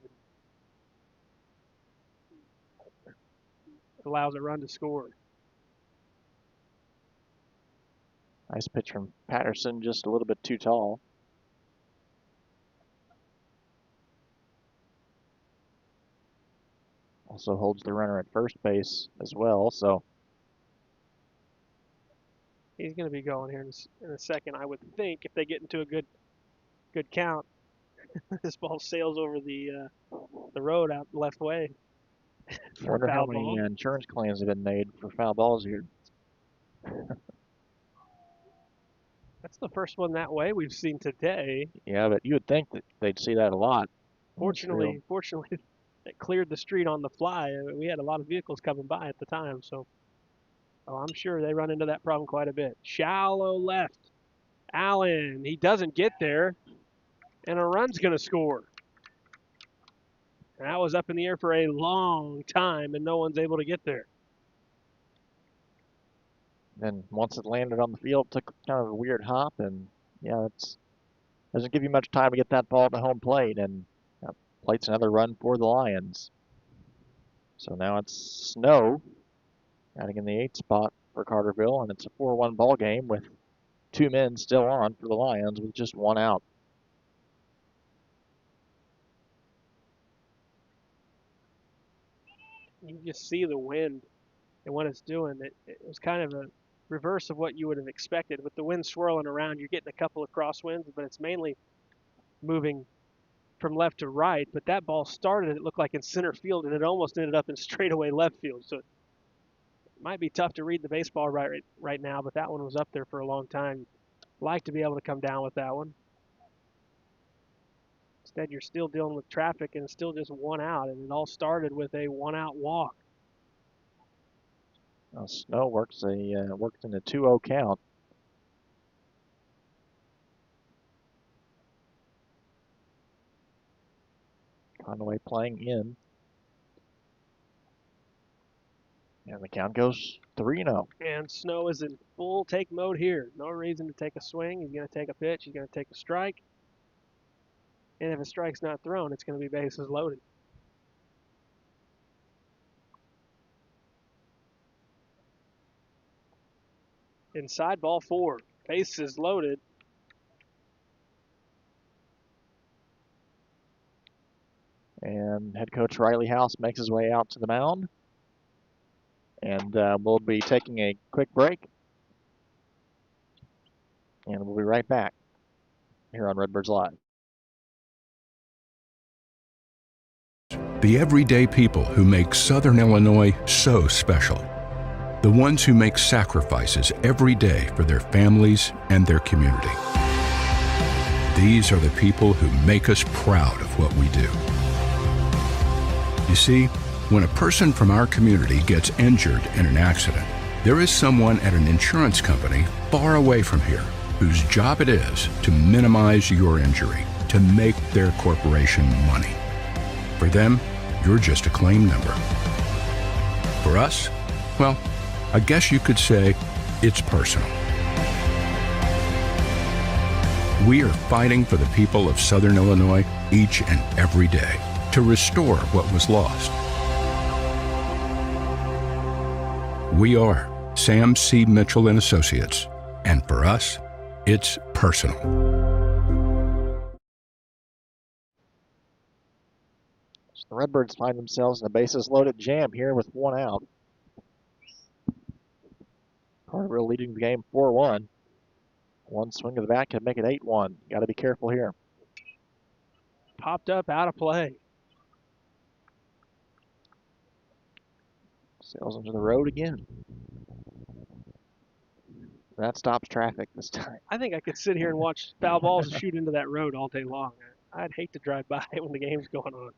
It allows a run to score. Nice pitch from Patterson, just a little bit too tall. Also holds the runner at first base as well, so He's going to be going here in a second, I would think, if they get into a good count. This ball sails over the road out left way. I For wonder how foul many ball. insurance claims have been made for foul balls here. That's the first one that way we've seen today. Yeah, but you would think that they'd see that a lot. Fortunately, it cleared the street on the fly. We had a lot of vehicles coming by at the time, so I'm sure they run into that problem quite a bit. Shallow left. Allen, he doesn't get there, and a run's going to score. And that was up in the air for a long time, and no one's able to get there. Then once it landed on the field, took kind of a weird hop, and yeah, it doesn't give you much time to get that ball to home plate, and plates another run for the Lions. So now it's Snow, batting in the 8th spot for Carterville, and it's a 4-1 ball game with 2 men still on for the Lions with just 1 out. You just see the wind and what it's doing. It was kind of reverse of what you would have expected. With the wind swirling around, you're getting a couple of crosswinds, but it's mainly moving from left to right. But that ball started, it looked like in center field, and it almost ended up in straightaway left field. So it might be tough to read the baseball right now, but that one was up there for a long time. Like to be able to come down with that one. Instead, you're still dealing with traffic, and it's still just one out, and it all started with a one-out walk. Well, Snow worked in a 2-0 count. Conway playing in. And the count goes 3-0. And Snow is in full take mode here. No reason to take a swing. He's going to take a pitch. He's going to take a strike. And if a strike's not thrown, it's going to be bases loaded. Inside ball 4. Bases loaded. And head coach Riley House makes his way out to the mound. And we'll be taking a quick break. And we'll be right back here on Redbirds Live. The everyday people who make Southern Illinois so special. The ones who make sacrifices every day for their families and their community. These are the people who make us proud of what we do. You see, when a person from our community gets injured in an accident, there is someone at an insurance company far away from here whose job it is to minimize your injury, to make their corporation money. For them, you're just a claim number. For us, well, I guess you could say it's personal. We are fighting for the people of Southern Illinois each and every day to restore what was lost. We are Sam C. Mitchell and Associates, and for us, it's personal. So the Redbirds find themselves in a bases-loaded jam here with one out. Carterville leading the game 4-1. One swing of the bat could make it 8-1. Got to be careful here. Popped up, out of play. Sails into the road again. That stops traffic this time. I think I could sit here and watch foul balls shoot into that road all day long. I'd hate to drive by when the game's going on.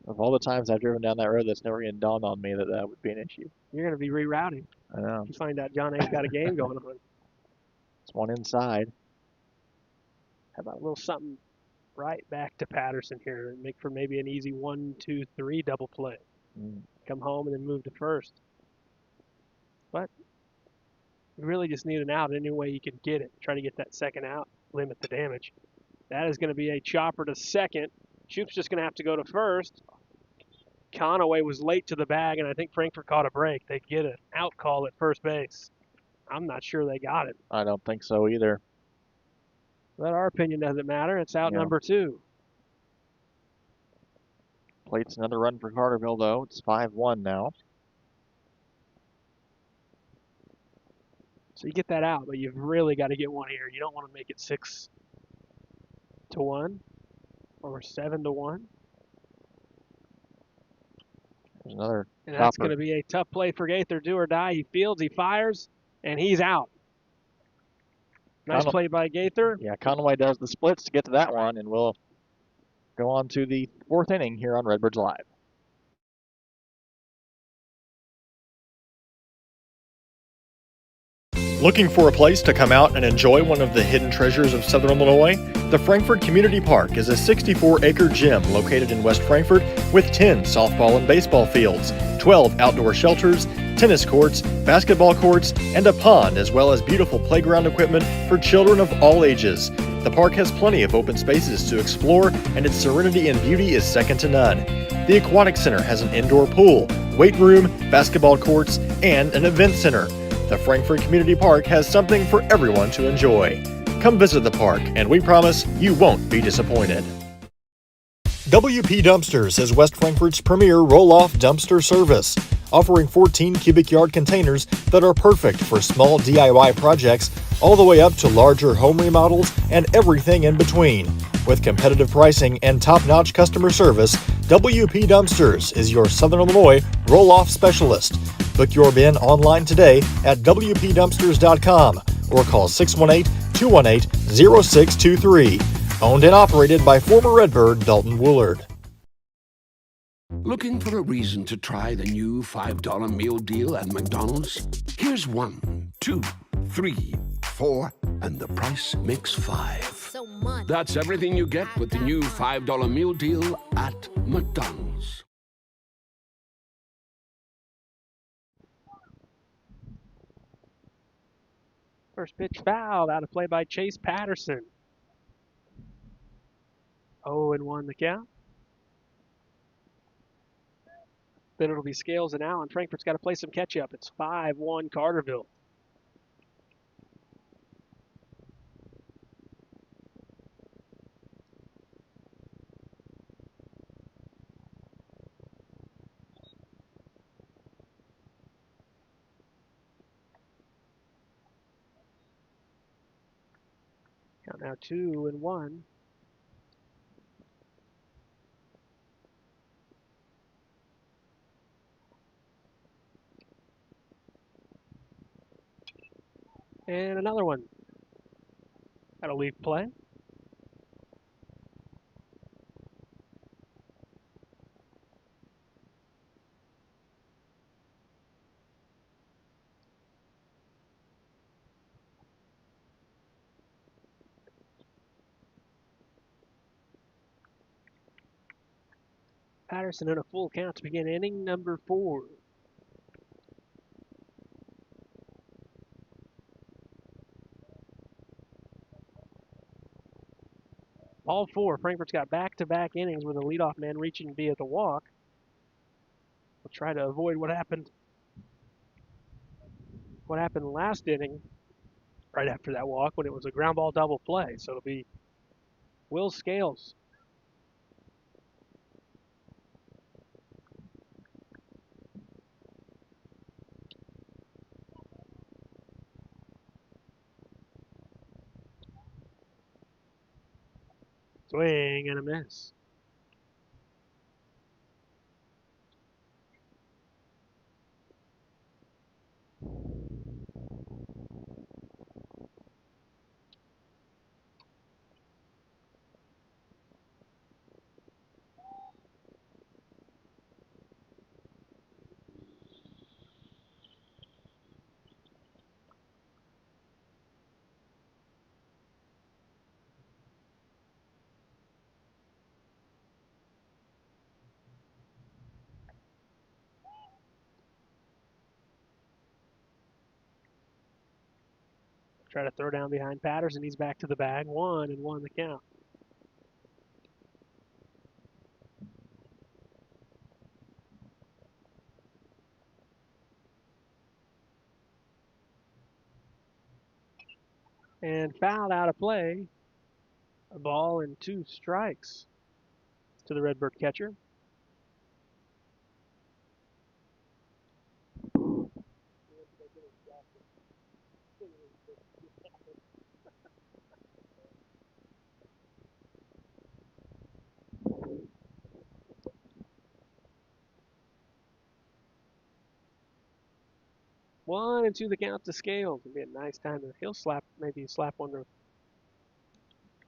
Of all the times I've driven down that road, that's never even dawned on me that that would be an issue. You're going to be rerouting. I know. You find out John A's got a game going on. It's one inside. How about a little something right back to Patterson here and make for maybe an easy 1-2-3 double play. Come home and then move to first. But you really just need an out any way you can get it. Try to get that second out, limit the damage. That is going to be a chopper to second. Shoop's just going to have to go to first. Conaway was late to the bag, and I think Frankfurt caught a break. They get an out call at first base. I'm not sure they got it. I don't think so either. But our opinion doesn't matter. It's out number 2. Plate's another run for Carterville, though. It's 5-1 now. So you get that out, but you've really got to get one here. You don't want to make it 6-1 or 7-1. There's another And that's going to be a tough play for Gaither. Do or die. He fields, he fires, and he's out. Nice play by Gaither. Yeah, Conway does the splits to get to that one, and we'll go on to the 4th inning here on Redbirds Live. Looking for a place to come out and enjoy one of the hidden treasures of Southern Illinois? The Frankfort Community Park is a 64-acre gym located in West Frankfort with 10 softball and baseball fields, 12 outdoor shelters, tennis courts, basketball courts, and a pond, as well as beautiful playground equipment for children of all ages. The park has plenty of open spaces to explore, and its serenity and beauty is second to none. The Aquatic Center has an indoor pool, weight room, basketball courts, and an event center. The Frankfort Community Park has something for everyone to enjoy. Come visit the park, and we promise you won't be disappointed. WP Dumpsters is West Frankfort's premier roll-off dumpster service. offering 14 cubic yard containers that are perfect for small DIY projects all the way up to larger home remodels and everything in between. With competitive pricing and top-notch customer service, WP Dumpsters is your Southern Illinois roll-off specialist. Book your bin online today at WPDumpsters.com or call 618-218-0623. Owned and operated by former Redbird Dalton Woolard. Looking for a reason to try the new $5 meal deal at McDonald's? Here's 1, 2, 3, 4, and the price makes 5. So much. That's everything you get with the new $5 meal deal at McDonald's. First pitch fouled out of play by Chase Patterson. 0-1 the count. Then it'll be Scales and Allen. Frankfurt's got to play some catch up. It's 5-1 Carterville. Count now 2-1. And another one. That'll leave play. Patterson in a full count to begin inning number 4. All 4. Frankfurt's got back-to-back innings with a leadoff man reaching via the walk. We'll try to avoid what happened last inning right after that walk when it was a ground ball double play. So it'll be Will Scales. Swing and a miss. Try to throw down behind Patterson. He's back to the bag. 1-1 the count. And fouled out of play. A ball and 2 strikes to the Redbird catcher. One and 2 the count to Scales. It'll be a nice time. He'll maybe slap one to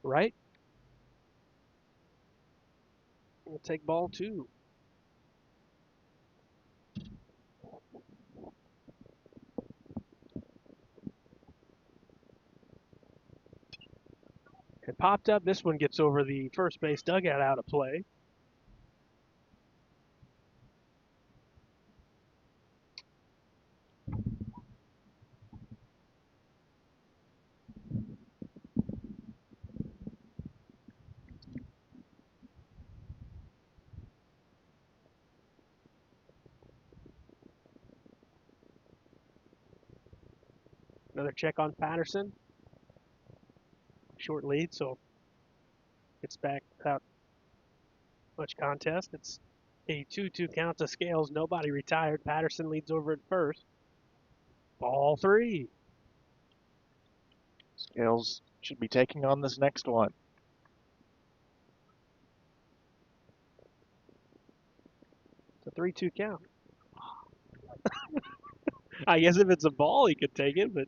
right. We'll take ball 2. It popped up. This one gets over the first base dugout out of play. Another check on Patterson. Short lead, so it's back without much contest. It's A 2-2 count to Scales. Nobody retired. Patterson leads over at first. Ball 3. Scales should be taking on this next one. It's a 3-2 count. I guess if it's a ball, he could take it, but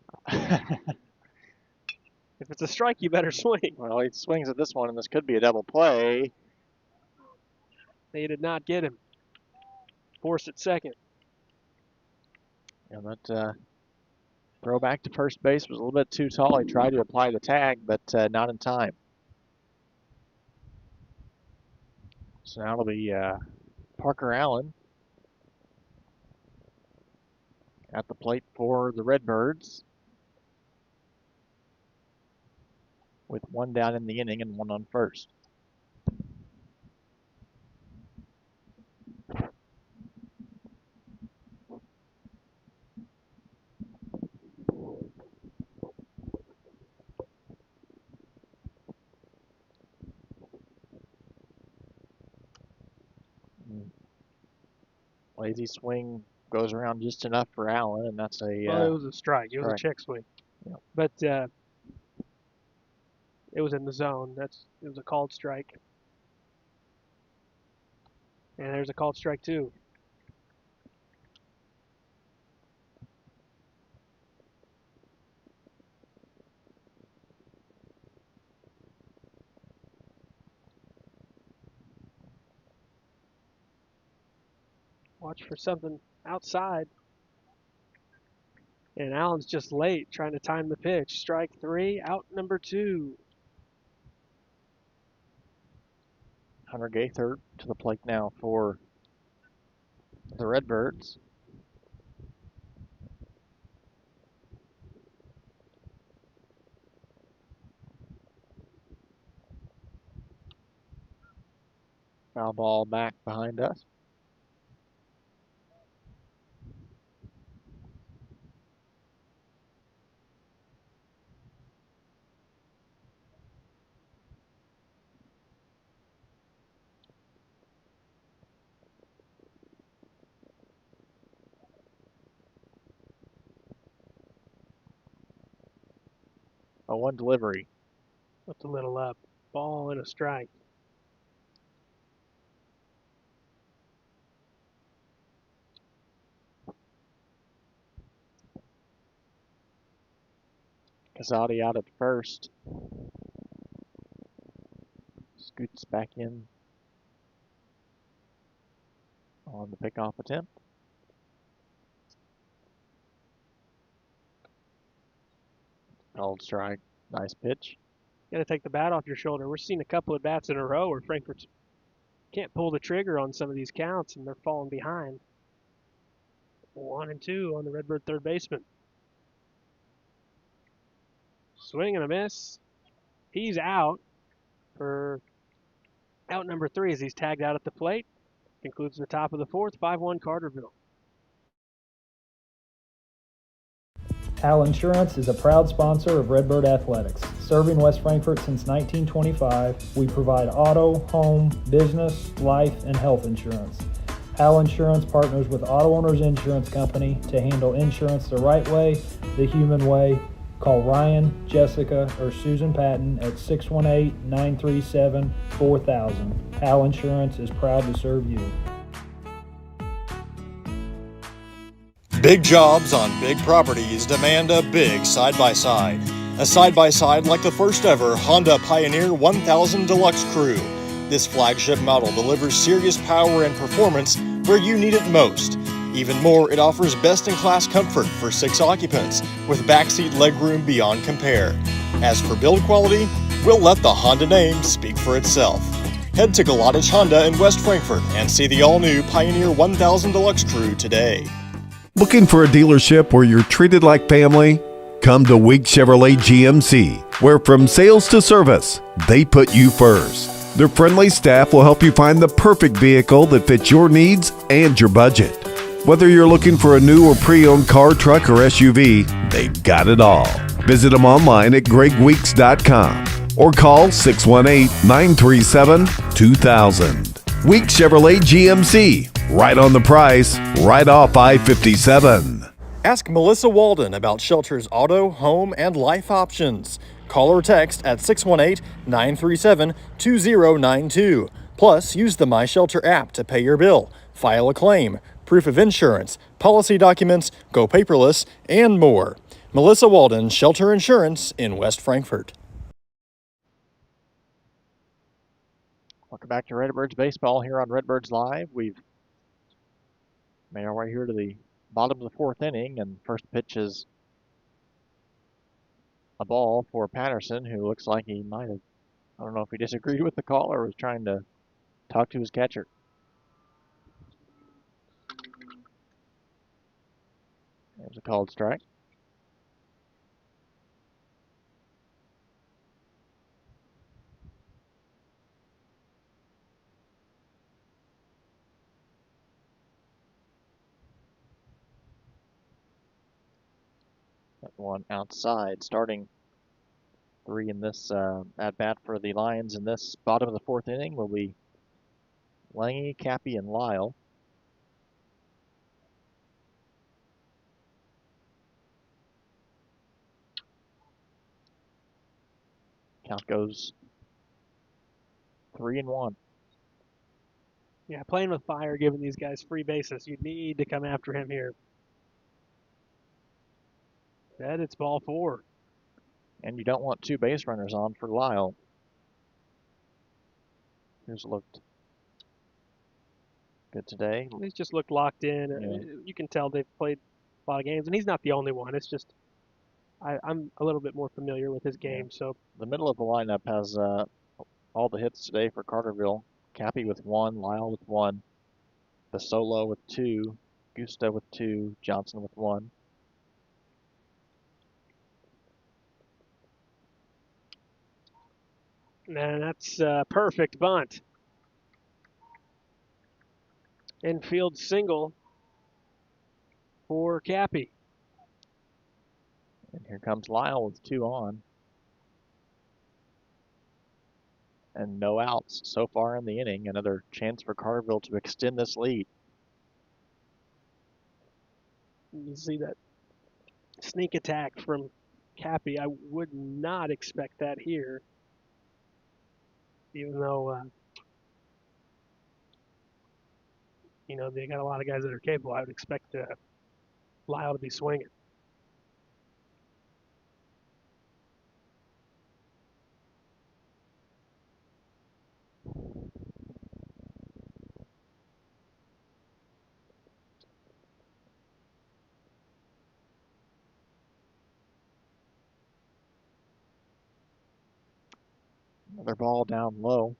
if it's a strike, you better swing. Well, he swings at this one, and this could be a double play. They did not get him. Force at second. And that throw back to first base was a little bit too tall. He tried to apply the tag, but not in time. So now it'll be Parker Allen at the plate for the Redbirds, with one down in the inning and one on first. Lazy swing goes around just enough for Allen, and that's a. Well, it was a strike. It was correct. a check swing. Yeah. But it was in the zone. It was a called strike. And there's a called strike too. Watch for something outside. And Allen's just late trying to time the pitch. Strike 3, out number 2. Hunter Gaither to the plate now for the Redbirds. Foul ball back behind us. A one delivery. Left a little up. Ball and a strike. Casati out at first. Scoots back in on the pickoff attempt. Old strike. Nice pitch. Got to take the bat off your shoulder. We're seeing a couple of bats in a row where Frankfurt can't pull the trigger on some of these counts, and they're falling behind. 1-2 on the Redbird third baseman. Swing and a miss. He's out for out number 3 as he's tagged out at the plate. Concludes the top of the 4th, 5-1 Carterville. Hal Insurance is a proud sponsor of Redbird Athletics. Serving West Frankfort since 1925, we provide auto, home, business, life, and health insurance. Hal Insurance partners with Auto Owners Insurance Company to handle insurance the right way, the human way. Call Ryan, Jessica, or Susan Patton at 618-937-4000. Hal Insurance is proud to serve you. Big jobs on big properties demand a big side-by-side. A side-by-side like the first ever Honda Pioneer 1000 Deluxe Crew. This flagship model delivers serious power and performance where you need it most. Even more, it offers best-in-class comfort for 6 occupants with backseat legroom beyond compare. As for build quality, we'll let the Honda name speak for itself. Head to Galatich Honda in West Frankfort and see the all-new Pioneer 1000 Deluxe Crew today. Looking for a dealership where you're treated like family? Come to Week Chevrolet GMC, where from sales to service, they put you first. Their friendly staff will help you find the perfect vehicle that fits your needs and your budget. Whether you're looking for a new or pre-owned car, truck, or SUV, they've got it all. Visit them online at gregweeks.com or call 618-937-2000. Week Chevrolet GMC. Right on the price, right off I-57. Ask Melissa Walden about Shelter's auto, home, and life options. Call or text at 618-937-2092. Plus, use the My Shelter app to pay your bill, file a claim, proof of insurance, policy documents, go paperless, and more. Melissa Walden, Shelter Insurance in West Frankfort. Welcome back to Redbirds Baseball here on Redbirds Live. We've made our way here to the bottom of the fourth inning, and first pitch is a ball for Patterson, who looks like he might have, I don't know if he disagreed with the call or was trying to talk to his catcher. There's a called strike. That one outside, starting three in this at-bat for the Lions in this bottom of the fourth inning will be Lange, Cappy, and Lyle. Count goes 3-1. Yeah, playing with fire, giving these guys free bases. You need to come after him here. That it's ball 4. And you don't want two base runners on for Lyle, who's looked good today. He's just looked locked in. Yeah. You can tell they've played a lot of games, and he's not the only one. It's just I'm a little bit more familiar with his game. Yeah. So The middle of the lineup has all the hits today for Carterville. Cappy with 1, Lyle with 1, Basolo with 2, Gusta with 2, Johnson with 1. and that's a perfect bunt. Infield single for Cappy. And here comes Lyle with 2 on. And no outs so far in the inning. Another chance for Carterville to extend this lead. You see that sneak attack from Cappy. I would not expect that here, even though they got a lot of guys that are capable. I would expect Lyle to be swinging. Another ball down low.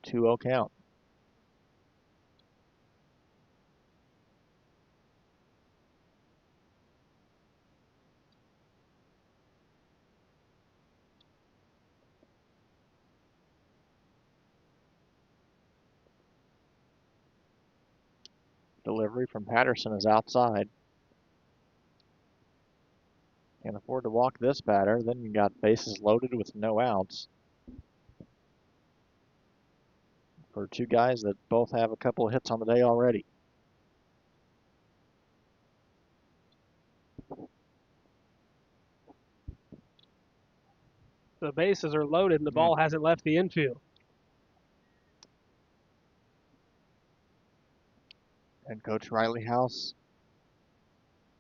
2-0 count. Delivery from Patterson is outside. Can't afford to walk this batter. Then you got bases loaded with no outs. For two guys that both have a couple of hits on the day already. The bases are loaded and the ball hasn't left the infield. And Coach Riley House,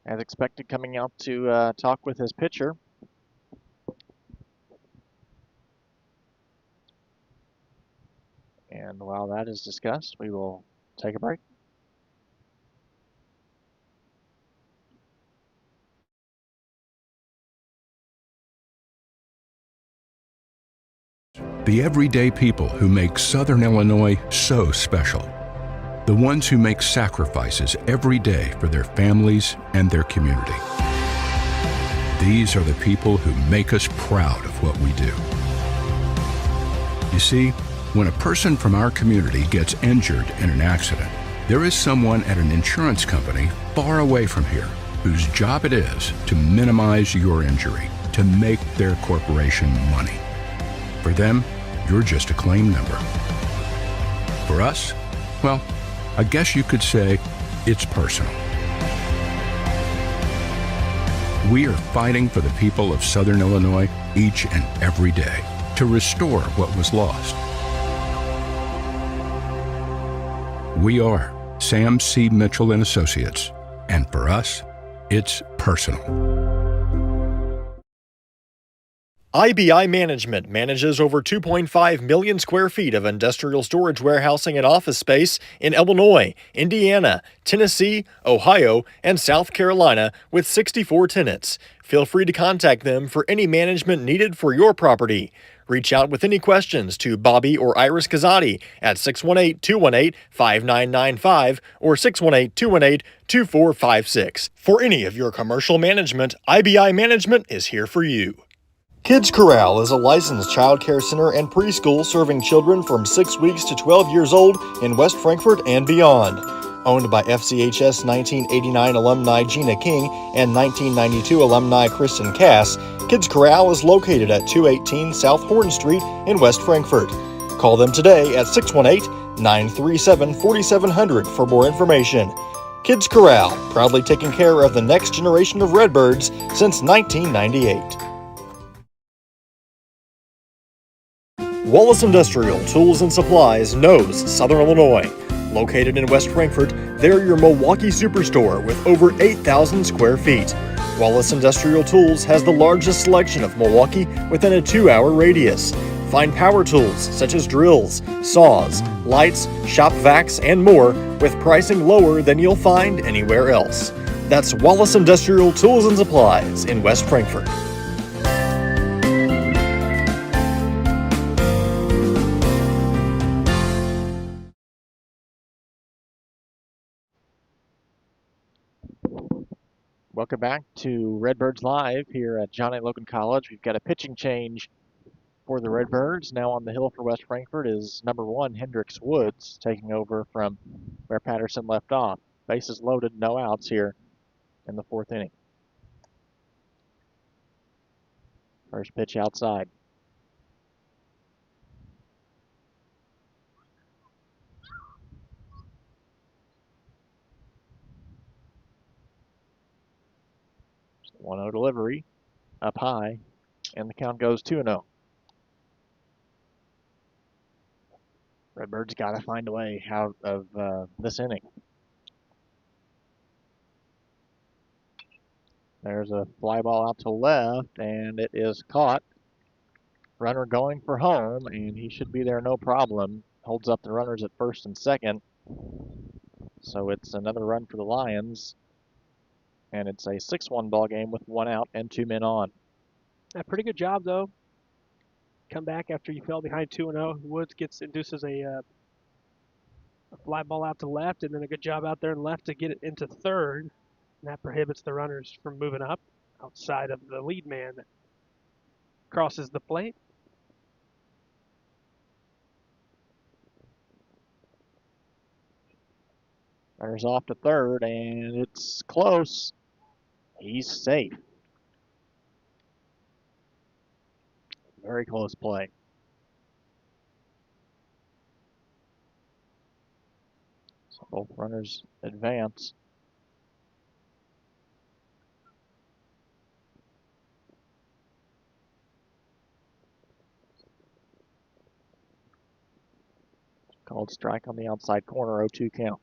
as expected, coming out to talk with his pitcher. And while that is discussed, we will take a break. The everyday people who make Southern Illinois so special. The ones who make sacrifices every day for their families and their community. These are the people who make us proud of what we do. You see, when a person from our community gets injured in an accident, there is someone at an insurance company far away from here whose job it is to minimize your injury, to make their corporation money. For them, you're just a claim number. For us, well, I guess you could say it's personal. We are fighting for the people of Southern Illinois each and every day to restore what was lost. We are Sam C. Mitchell and Associates, and for us, it's personal. IBI Management manages over 2.5 million square feet of industrial storage warehousing and office space in Illinois, Indiana, Tennessee, Ohio, and South Carolina with 64 tenants. Feel free to contact them for any management needed for your property. Reach out with any questions to Bobby or Iris Kazadi at 618-218-5995 or 618-218-2456. For any of your commercial management, IBI Management is here for you. Kids Corral is a licensed child care center and preschool serving children from 6 weeks to 12 years old in West Frankfort and beyond. Owned by FCHS 1989 alumni Gina King and 1992 alumni Kristen Cass, Kids Corral is located at 218 South Horn Street in West Frankfort. Call them today at 618-937-4700 for more information. Kids Corral, proudly taking care of the next generation of Redbirds since 1998. Wallace Industrial Tools and Supplies knows Southern Illinois. Located in West Frankfort, they're your Milwaukee superstore with over 8,000 square feet. Wallace Industrial Tools has the largest selection of Milwaukee within a 2-hour radius. Find power tools such as drills, saws, lights, shop vacs, and more with pricing lower than you'll find anywhere else. That's Wallace Industrial Tools and Supplies in West Frankfort. Welcome back to Redbirds Live here at John A. Logan College. We've got a pitching change for the Redbirds. Now on the hill for West Frankfort is number 1, Hendrix Woods, taking over from where Patterson left off. Bases loaded, no outs here in the 4th inning. First pitch outside. Just 1-0 delivery, up high, and the count goes 2-0. Redbirds got to find a way out of this inning. There's a fly ball out to left, and it is caught. Runner going for home, and he should be there no problem. Holds up the runners at first and second. So it's another run for the Lions, and it's a 6-1 ball game with 1 out and 2 men on. A pretty good job, though. Come back after you fell behind 2-0. Woods induces a fly ball out to left, and then a good job out there and left to get it into third. And that prohibits the runners from moving up outside of the lead man that crosses the plate. Runners off to third, and it's close. He's safe. Very close play. So both runners advance. Called strike on the outside corner, 0-2 count.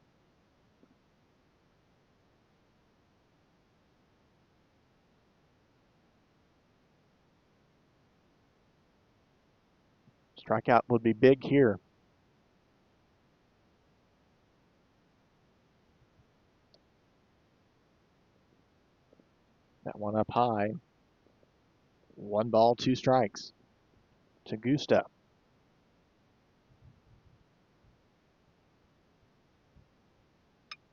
Strikeout would be big here. That one up high. 1 ball, 2 strikes to Gusta.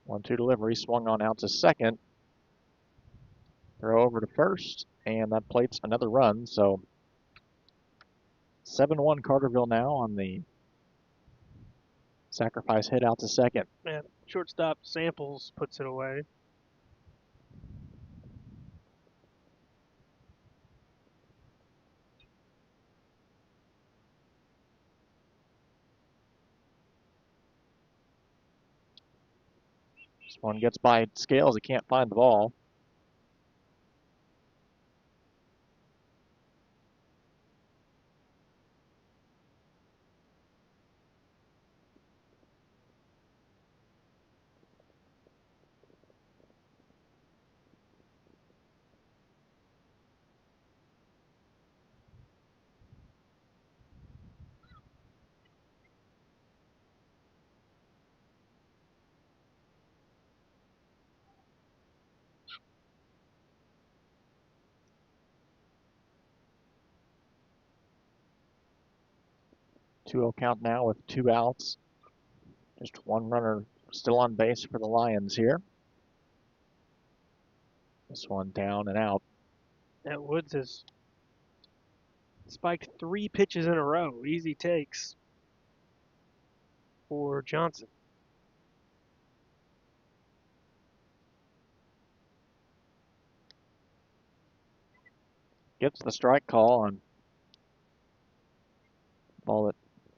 One-two delivery, swung on out to second. Throw over to first, and that plates another run. So 7-1 Carterville now on the sacrifice hit out to second. And shortstop Samples puts it away. This one gets by Scales. He can't find the ball. Two-zero count now with 2 outs. Just one runner still on base for the Lions here. This one down and out. That Woods has spiked 3 pitches in a row. Easy takes for Johnson. Gets the strike call on ball that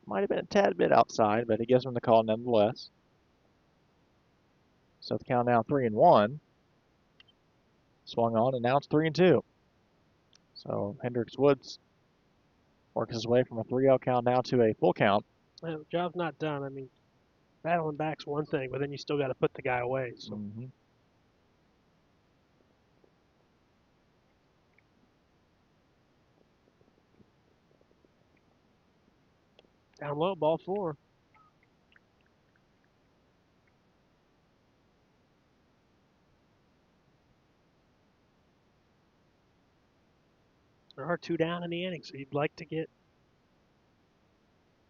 might have been a tad bit outside, but he gives him the call nonetheless. So the count now 3-1. Swung on, and now it's 3-2. So Hendricks Woods works his way from a 3-0 count now to a full count. Well, job's not done. I mean, battling back's one thing, but then you still got to put the guy away. So. Down low, ball 4. There are 2 down in the inning, so you'd like to get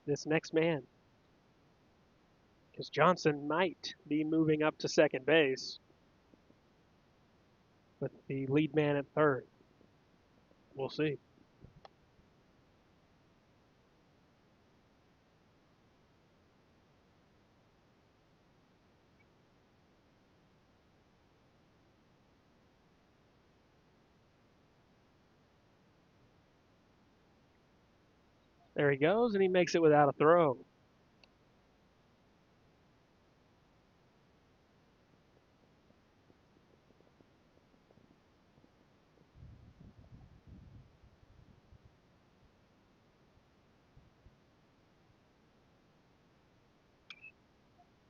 this next man. Because Johnson might be moving up to second base with the lead man at third. We'll see. There he goes, and he makes it without a throw.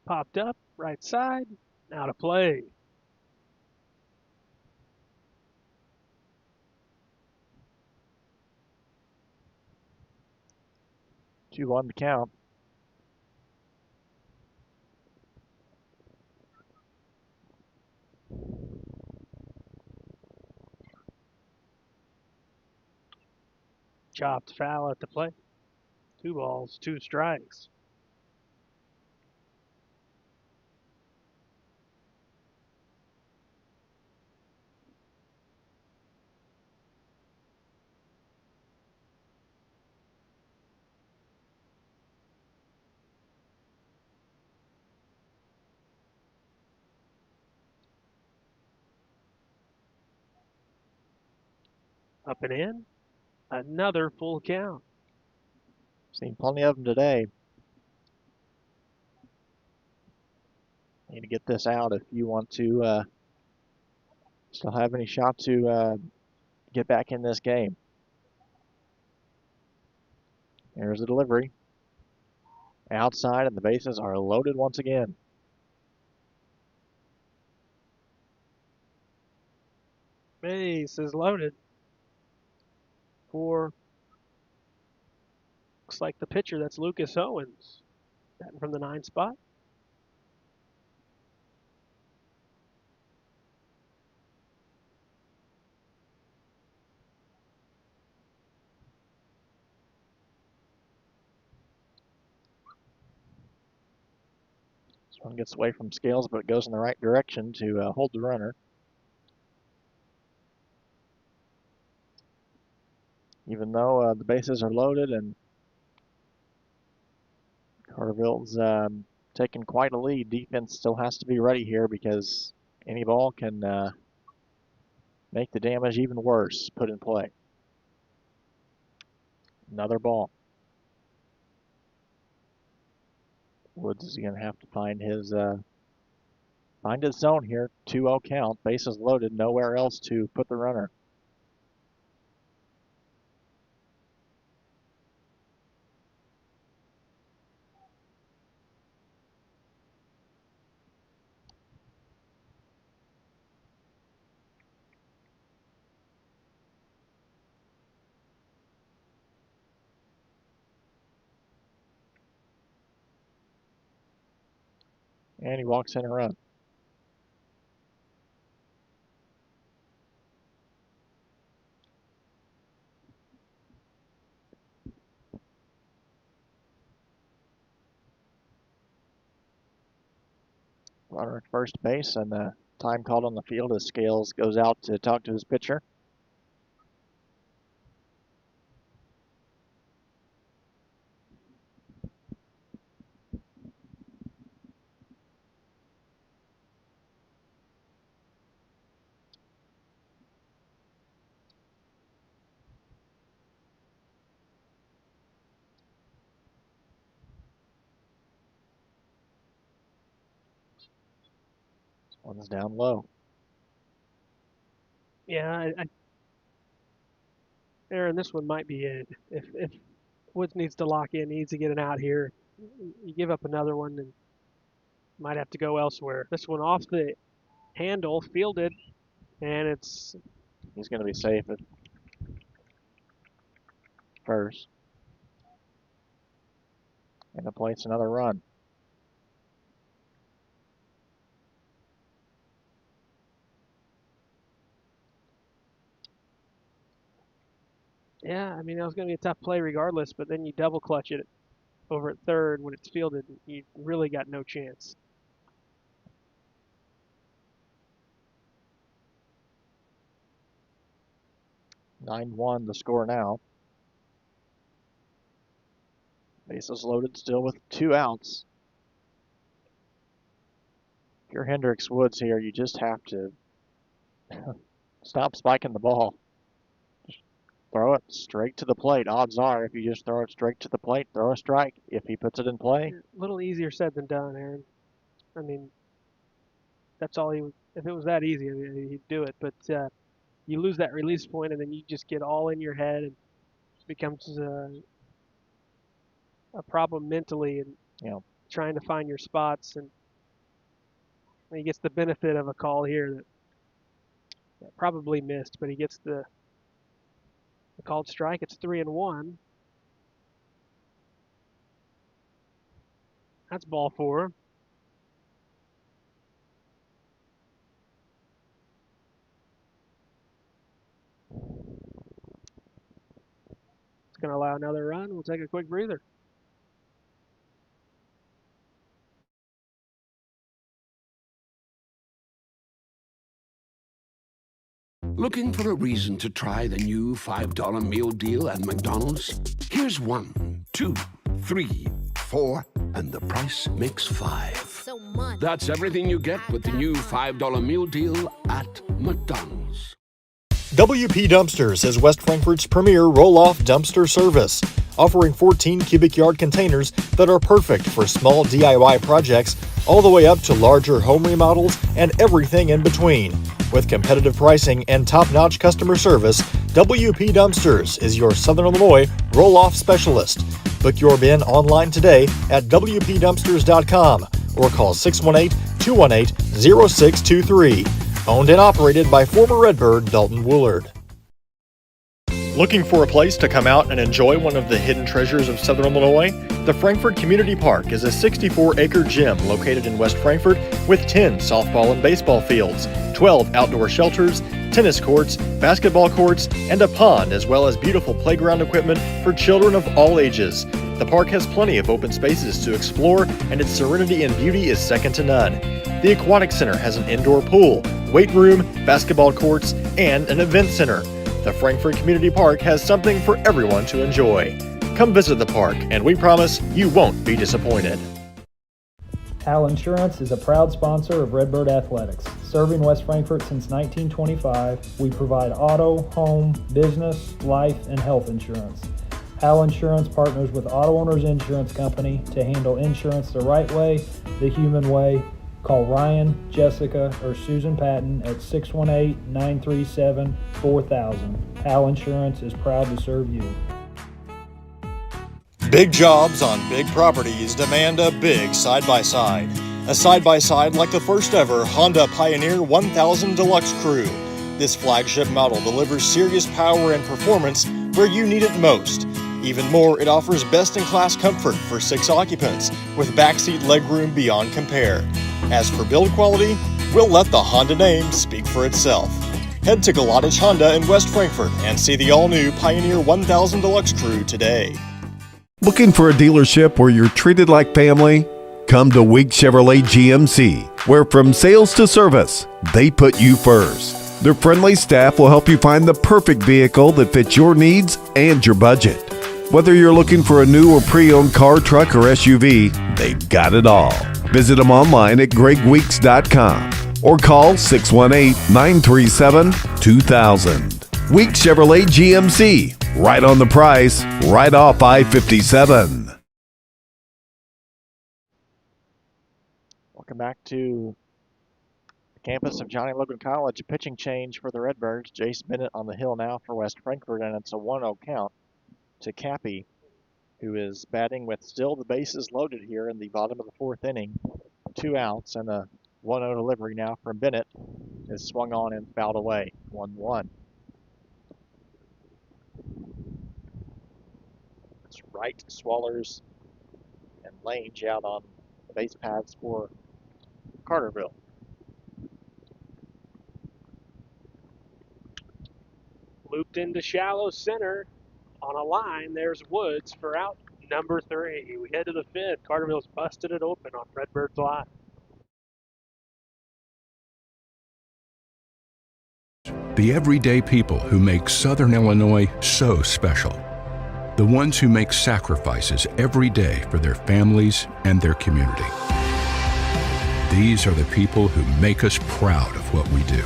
Popped up, right side, out of play. Two on the count. Chopped foul at the plate. 2 balls, 2 strikes. Up and in. Another full count. Seen plenty of them today. Need to get this out if you want to still have any shot to get back in this game. There's the delivery. Outside, and the bases are loaded once again. Base is loaded for, looks like the pitcher, that's Lucas Owens, batting from the 9 spot. This one gets away from Scales, but it goes in the right direction to hold the runner. Even though the bases are loaded and Carterville's taken quite a lead, defense still has to be ready here because any ball can make the damage even worse put in play. Another ball. Woods is going to have to find Find his zone here. 2-0 count. Bases loaded. Nowhere else to put the runner. And he walks in a run. Runner at first base, and the time called on the field as Scales goes out to talk to his pitcher. One's down low. Yeah, Aaron, this one might be it. If Woods needs to lock in, needs to get an out here, you give up another one and might have to go elsewhere. This one off the handle, fielded, and He's going to be safe at first. And the plate's another run. yeah. I mean, that was going to be a tough play regardless, but then you double clutch it over at third when it's fielded. You really got no chance. (9-1) the score now. Bases loaded still with 2 outs. If you're Hendricks Woods here, you just have to stop spiking the ball. Just throw it straight to the plate. Odds are, if you just throw it straight to the plate, throw a strike. If he puts it in play. A little easier said than done, Aaron. I mean, that's all he would. If it was that easy, he'd do it. But you lose that release point, and then you just get all in your head, and it becomes a problem mentally, and trying to find your spots. And he gets the benefit of a call here that probably missed, but he gets the called strike. It's 3-1. That's ball 4. It's going to allow another run. We'll take a quick breather. Looking for a reason to try the new $5 meal deal at McDonald's? Here's 1, 2, 3, 4, and the price makes 5. That's everything you get with the new $5 meal deal at McDonald's. WP Dumpsters is West Frankfort's premier roll-off dumpster service, offering 14 cubic yard containers that are perfect for small DIY projects all the way up to larger home remodels and everything in between. With competitive pricing and top-notch customer service, WP Dumpsters is your Southern Illinois roll-off specialist. Book your bin online today at WPDumpsters.com or call 618-218-0623. Owned and operated by former Redbird Dalton Woolard. Looking for a place to come out and enjoy one of the hidden treasures of Southern Illinois? The Frankfort Community Park is a 64-acre gym located in West Frankfort with 10 softball and baseball fields, 12 outdoor shelters, tennis courts, basketball courts, and a pond, as well as beautiful playground equipment for children of all ages. The park has plenty of open spaces to explore, and its serenity and beauty is second to none. The Aquatic Center has an indoor pool, weight room, basketball courts, and an event center. The Frankfort Community Park has something for everyone to enjoy. Come visit the park, and we promise you won't be disappointed. Hal Insurance is a proud sponsor of Redbird Athletics. Serving West Frankfort since 1925, we provide auto, home, business, life, and health insurance. Hal Insurance partners with Auto Owners Insurance Company to handle insurance the right way, the human way, Call Ryan, Jessica, or Susan Patton at 618-937-4000. Hal Insurance is proud to serve you. Big jobs on big properties demand a big side-by-side. A side-by-side like the first ever Honda Pioneer 1000 Deluxe Crew. This flagship model delivers serious power and performance where you need it most. Even more, it offers best-in-class comfort for 6 occupants with backseat legroom beyond compare. As for build quality, we'll let the Honda name speak for itself. Head to Galatish Honda in West Frankfort and see the all-new Pioneer 1000 Deluxe Crew today. Looking for a dealership where you're treated like family? Come to Week Chevrolet GMC, where from sales to service, they put you first. Their friendly staff will help you find the perfect vehicle that fits your needs and your budget. Whether you're looking for a new or pre-owned car, truck, or SUV, they've got it all. Visit them online at gregweeks.com or call 618-937-2000. Week Chevrolet GMC, right on the price, right off I-57. Welcome back to the campus of Johnny Logan College. A pitching change for the Redbirds. Jace Bennett on the hill now for West Frankfort, and it's a 1-0 count to Cappy, who is batting with still the bases loaded here in the bottom of the 4th inning. 2 outs and a 1-0 delivery now from Bennett is swung on and fouled away. 1-1. It's Wright, Swallers, and Lange out on the base paths for Carterville. Looped into shallow center on a line. There's Woods for out number 3. We head to the 5th. Carterville's busted it open on Redbird's line. The everyday people who make Southern Illinois so special. The ones who make sacrifices every day for their families and their community. These are the people who make us proud of what we do.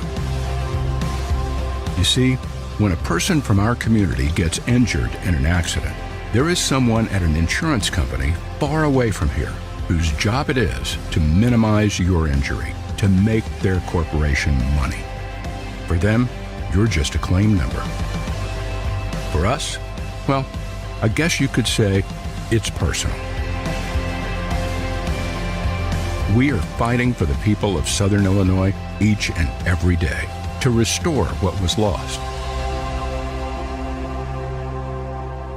You see, when a person from our community gets injured in an accident, there is someone at an insurance company far away from here whose job it is to minimize your injury, to make their corporation money. For them, you're just a claim number. For us, well, I guess you could say it's personal. We are fighting for the people of Southern Illinois each and every day to restore what was lost.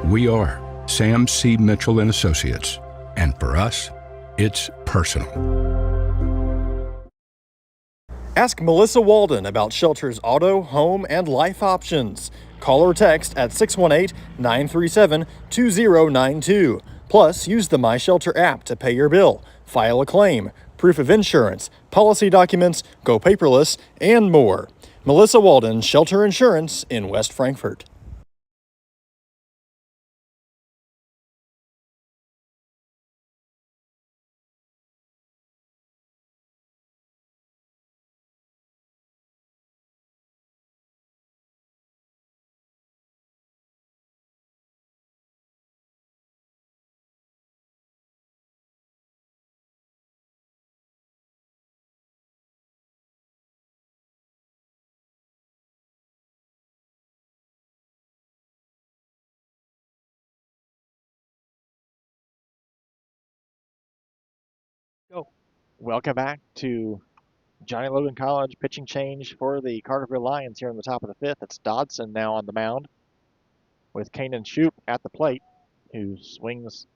We are Sam C. Mitchell and Associates, and for us, it's personal. Ask Melissa Walden about Shelter's auto, home, and life options. Call or text at 618-937-2092. Plus, use the My Shelter app to pay your bill, file a claim, proof of insurance, policy documents, go paperless, and more. Melissa Walden, Shelter Insurance in West Frankfort. Go. Welcome back to Johnny Logan College. Pitching change for the Carterville Lions here in the top of the 5th. It's Dodson now on the mound with Kanan Shoup at the plate, who swings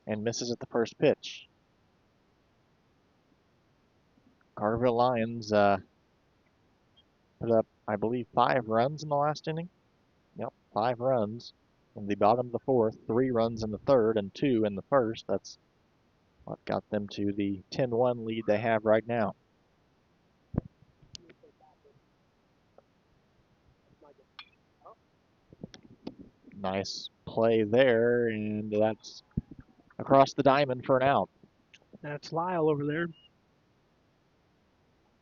and misses at the first pitch. Carterville Lions put up, I believe, 5 runs in the last inning. Yep, 5 runs in the bottom of the 4th, 3 runs in the 3rd, and 2 in the 1st. That's what got them to the 10-1 lead they have right now. Nice play there, and that's across the diamond for an out. That's Lyle over there.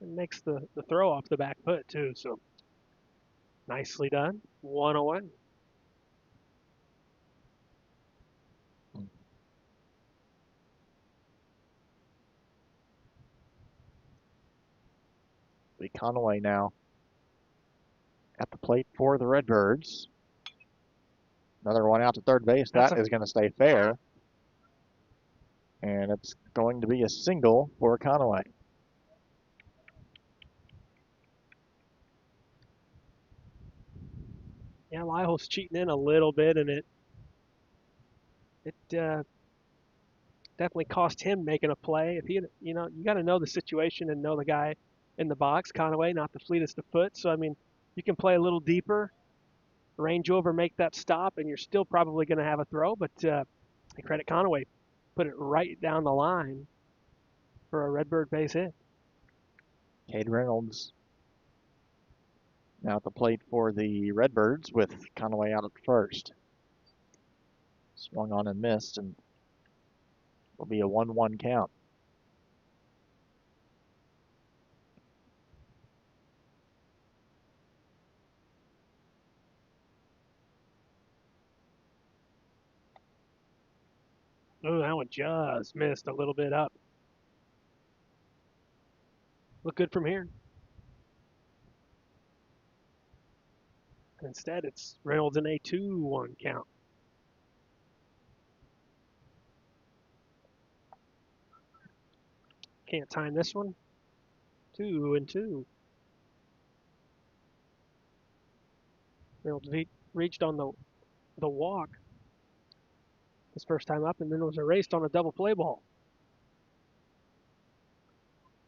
It makes the throw off the back foot, too. So nicely done. 1-0. be Conway now at the plate for the Redbirds. Another one out to third base. That is going to stay fair. And it's going to be a single for Conway. Yeah, Lyle's cheating in a little bit, and it definitely cost him making a play. If you got to know the situation and know the guy in the box. Conway, not the fleetest of foot. So I mean, you can play a little deeper, range over, make that stop, and you're still probably going to have a throw. But I credit Conway, put it right down the line for a Redbird base hit. Cade Reynolds now at the plate for the Redbirds with Conway out at first. Swung on and missed, and will be a 1-1 count. Oh, that one just missed a little bit up. Look good from here. Instead, it's Reynolds in a 2-1 count. Can't time this one. 2-2. Reynolds reached on the walk his first time up, and then was erased on a double play ball.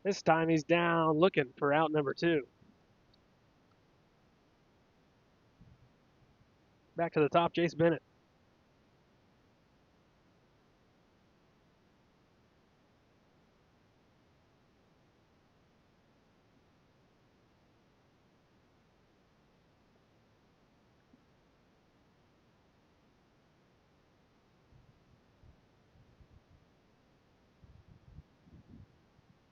This time he's down looking for out number 2. Back to the top, Jace Bennett.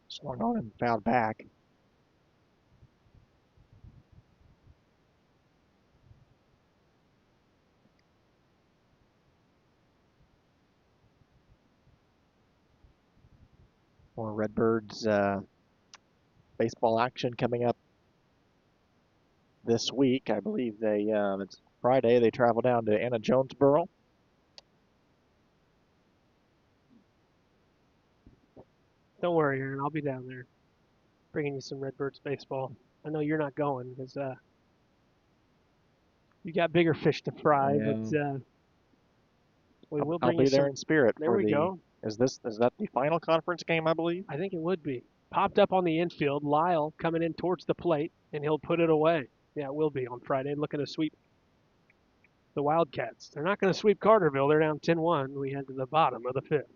Swung on and fouled back. More Redbirds baseball action coming up this week. I believe it's Friday. They travel down to Anna Jonesboro. Don't worry, Aaron. I'll be down there bringing you some Redbirds baseball. I know you're not going because you got bigger fish to fry, but we will bring I'll be you there some. in spirit. There we go. Is that the final conference game, I believe? I think it would be. Popped up on the infield. Lyle coming in towards the plate, and he'll put it away. Yeah, it will be on Friday. Looking to sweep the Wildcats. They're not going to sweep Carterville. They're down 10-1. We head to the bottom of the 5th.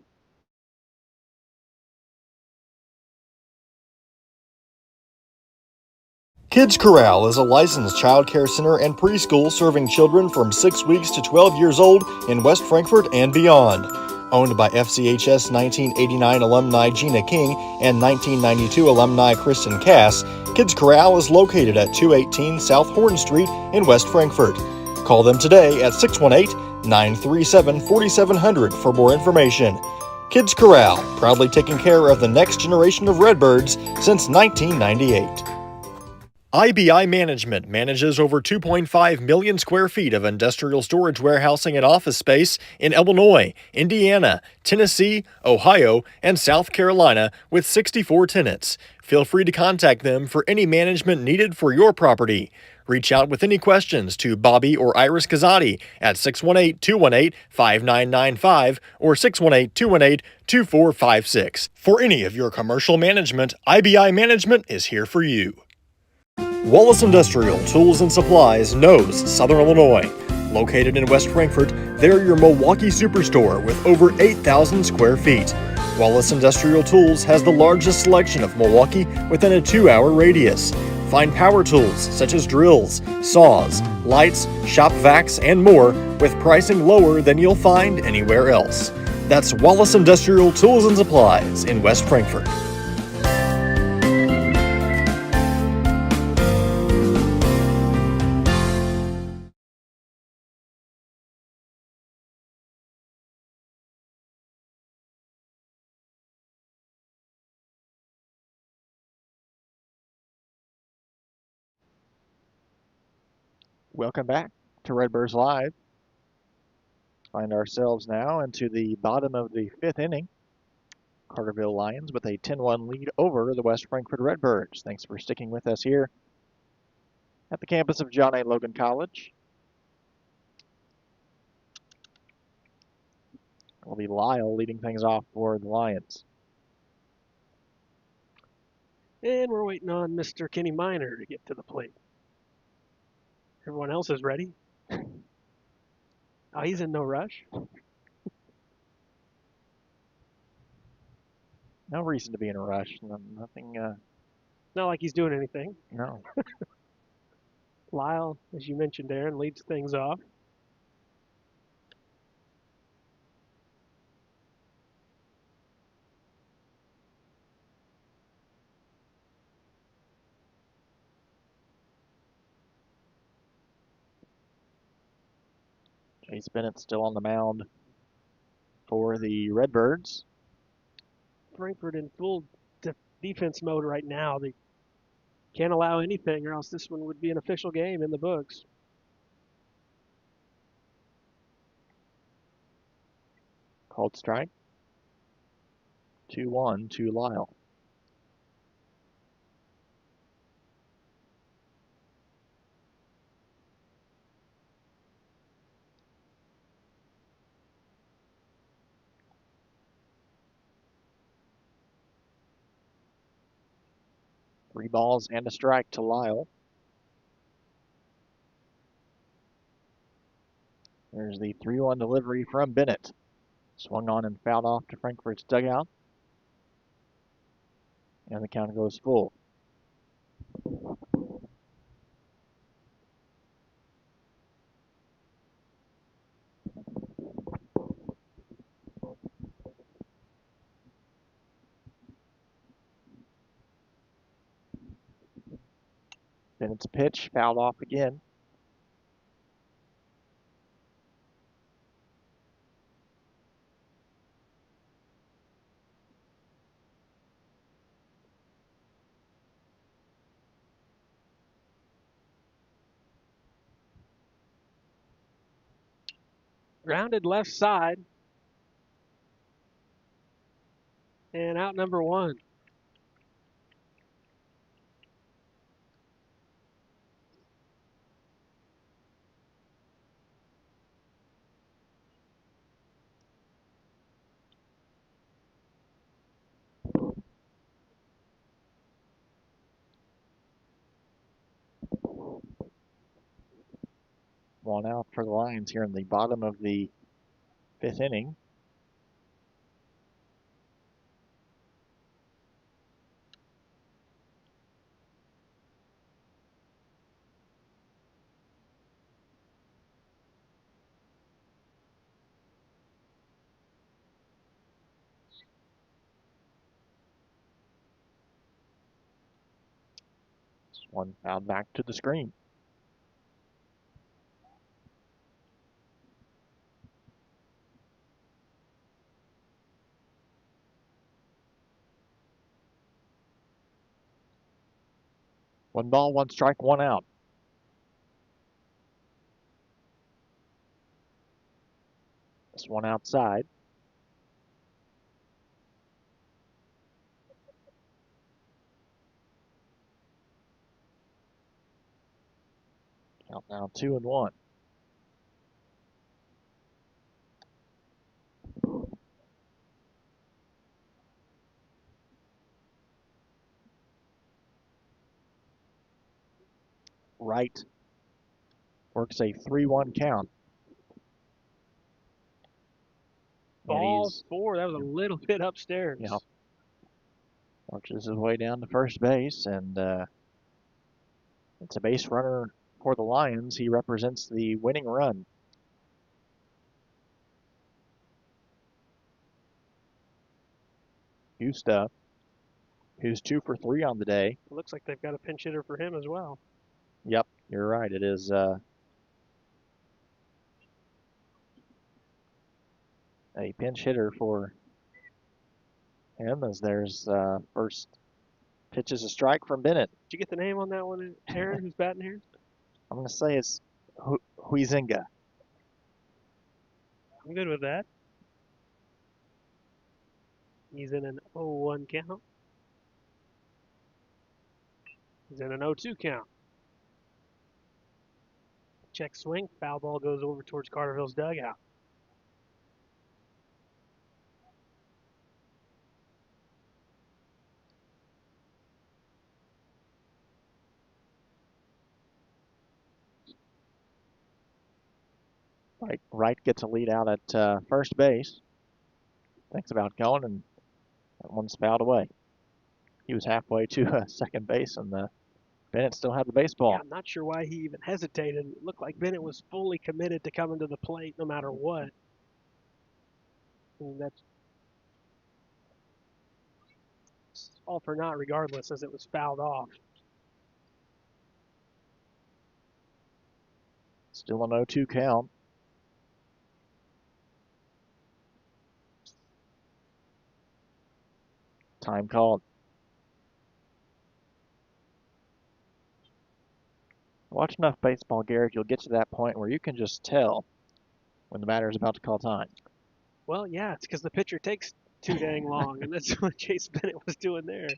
Kids Corral is a licensed child care center and preschool serving children from 6 weeks to 12 years old in West Frankfort and beyond. Owned by FCHS 1989 alumni Gina King and 1992 alumni Kristen Cass, Kids Corral is located at 218 South Horn Street in West Frankfort. Call them today at 618-937-4700 for more information. Kids Corral, proudly taking care of the next generation of Redbirds since 1998. IBI Management manages over 2.5 million square feet of industrial storage warehousing and office space in Illinois, Indiana, Tennessee, Ohio, and South Carolina with 64 tenants. Feel free to contact them for any management needed for your property. Reach out with any questions to Bobby or Iris Kazadi at 618-218-5995 or 618-218-2456. For any of your commercial management, IBI Management is here for you. Wallace Industrial Tools and Supplies knows Southern Illinois. Located in West Frankfort, they're your Milwaukee superstore with over 8,000 square feet. Wallace Industrial Tools has the largest selection of Milwaukee within a 2-hour radius. Find power tools such as drills, saws, lights, shop vacs, and more with pricing lower than you'll find anywhere else. That's Wallace Industrial Tools and Supplies in West Frankfort. Welcome back to Redbirds Live. Find ourselves now into the bottom of the 5th inning. Carterville Lions with a 10-1 lead over the West Frankfort Redbirds. Thanks for sticking with us here at the campus of John A. Logan College. It'll be Lyle leading things off for the Lions. And we're waiting on Mr. Kenny Miner to get to the plate. Everyone else is ready. Oh, he's in no rush. No reason to be in a rush. Nothing. Not like he's doing anything. No. Lyle, as you mentioned, Aaron, leads things off. Chase Bennett still on the mound for the Redbirds. Frankfurt in full defense mode right now. They can't allow anything, or else this one would be an official game in the books. Called strike. 2-1 to Lyle. Three balls and a strike to Lyle. There's the 3-1 delivery from Bennett. Swung on and fouled off to Frankfurt's dugout. And the count goes full. Bennett's pitch fouled off again. Grounded left side. And out number 1. One out for the Lions here in the bottom of the 5th inning. One fouled back to the screen. One ball, one strike, one out. This one outside. Count now 2-1. Right works a 3-1 count. Ball 4. That was a little bit upstairs. Yeah. Marches his way down to first base, and it's a base runner for the Lions. He represents the winning run. Husta, who's 2 for 3 on the day. It looks like they've got a pinch hitter for him as well. Yep, you're right. It is a pinch hitter for him, as there's first pitch is a strike from Bennett. Did you get the name on that one, Aaron, who's batting here? I'm going to say it's Huizinga. I'm good with that. He's in an 0-1 count. He's in an 0-2 count. Check swing. Foul ball goes over towards Carterville's dugout. Wright gets a lead out at first base. Thinks about going, and that one's fouled away. He was halfway to second base, and Bennett still had the baseball. Yeah, I'm not sure why he even hesitated. It looked like Bennett was fully committed to coming to the plate no matter what. I mean, that's all for naught regardless, as it was fouled off. Still an 0-2 count. Time called. Watch enough baseball, Garrett, you'll get to that point where you can just tell when the batter is about to call time. Well, yeah, it's because the pitcher takes too dang long, and that's what Chase Bennett was doing there.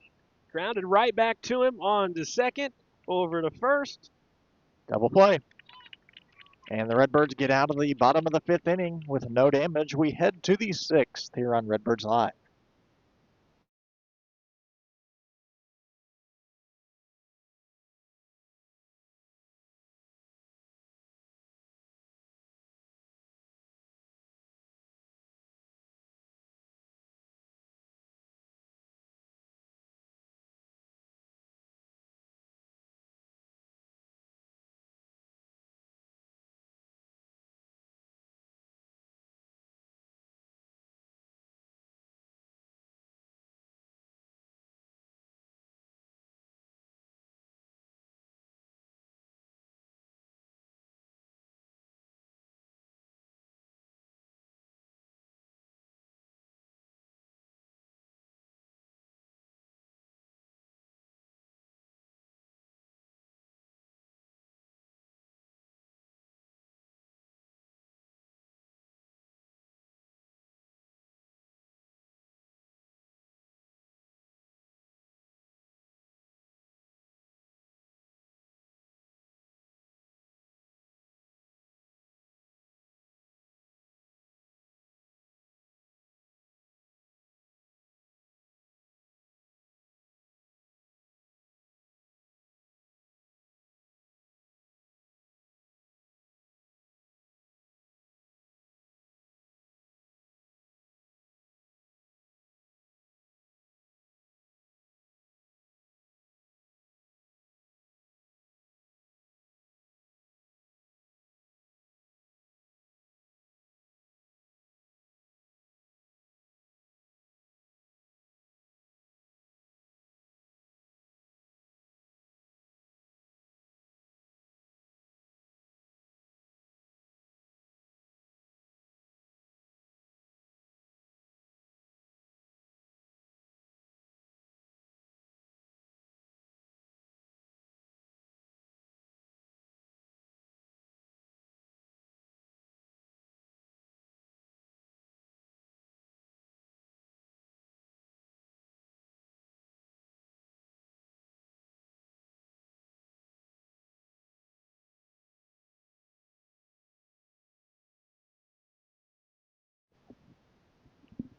Grounded right back to him on to second, over to first. Double play. And the Redbirds get out of the bottom of the fifth inning with no damage. We head to the sixth here on Redbirds Live.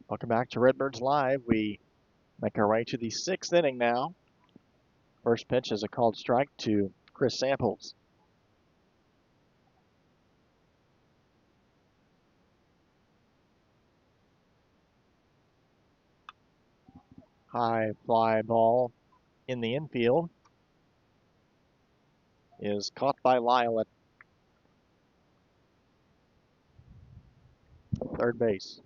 Welcome back to Redbirds Live. We make our way to the sixth inning now. First pitch is a called strike to Chris Samples. High fly ball in the infield is caught by Lyle at third base.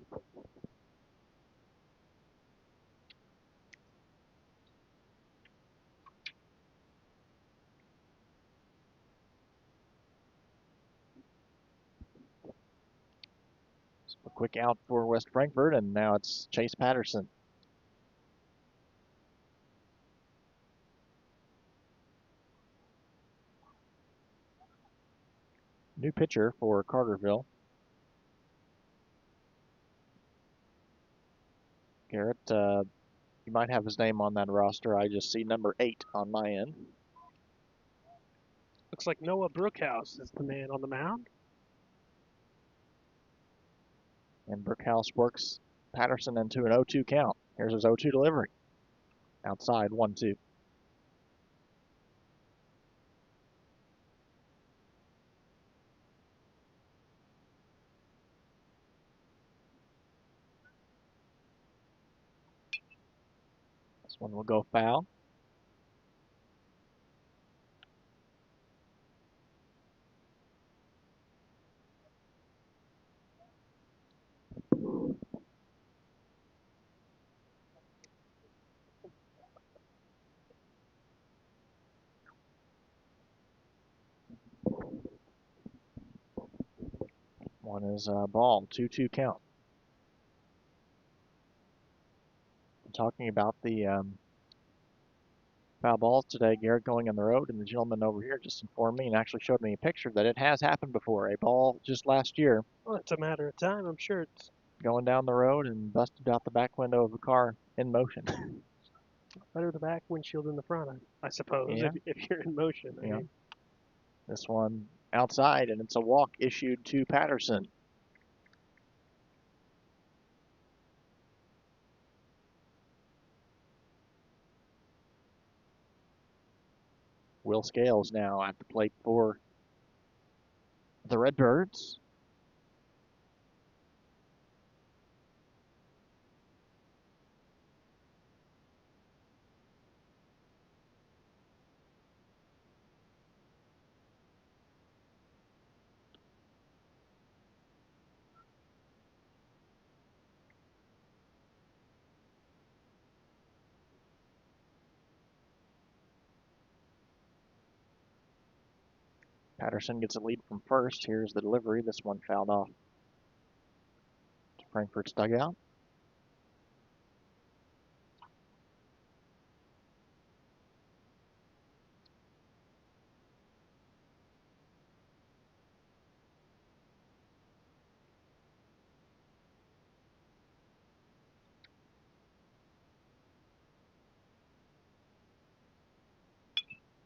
A quick out for West Frankfort, and now it's Chase Patterson. New pitcher for Carterville. Garrett, you might have his name on that roster. I just see number 8 on my end. Looks like Noah Brookhouse is the man on the mound. And Brookhouse works Patterson into an 0-2 count. Here's his 0-2 delivery. Outside, 1-2. This one will go foul. One is ball, 2-2 count. Talking about the foul balls today, Garrett going on the road, and the gentleman over here just informed me and actually showed me a picture that it has happened before. A ball just last year Well, it's a matter of time. I'm sure it's going down the road and busted out the back window of a car in motion. better the back windshield than the front, I suppose, Yeah. if you're in motion. I Yeah. mean, This one outside, and it's a walk issued to Patterson. Will Scales now at the plate for the Redbirds. Patterson gets a lead from first. Here's the delivery. This one fouled off to Frankfurt's dugout.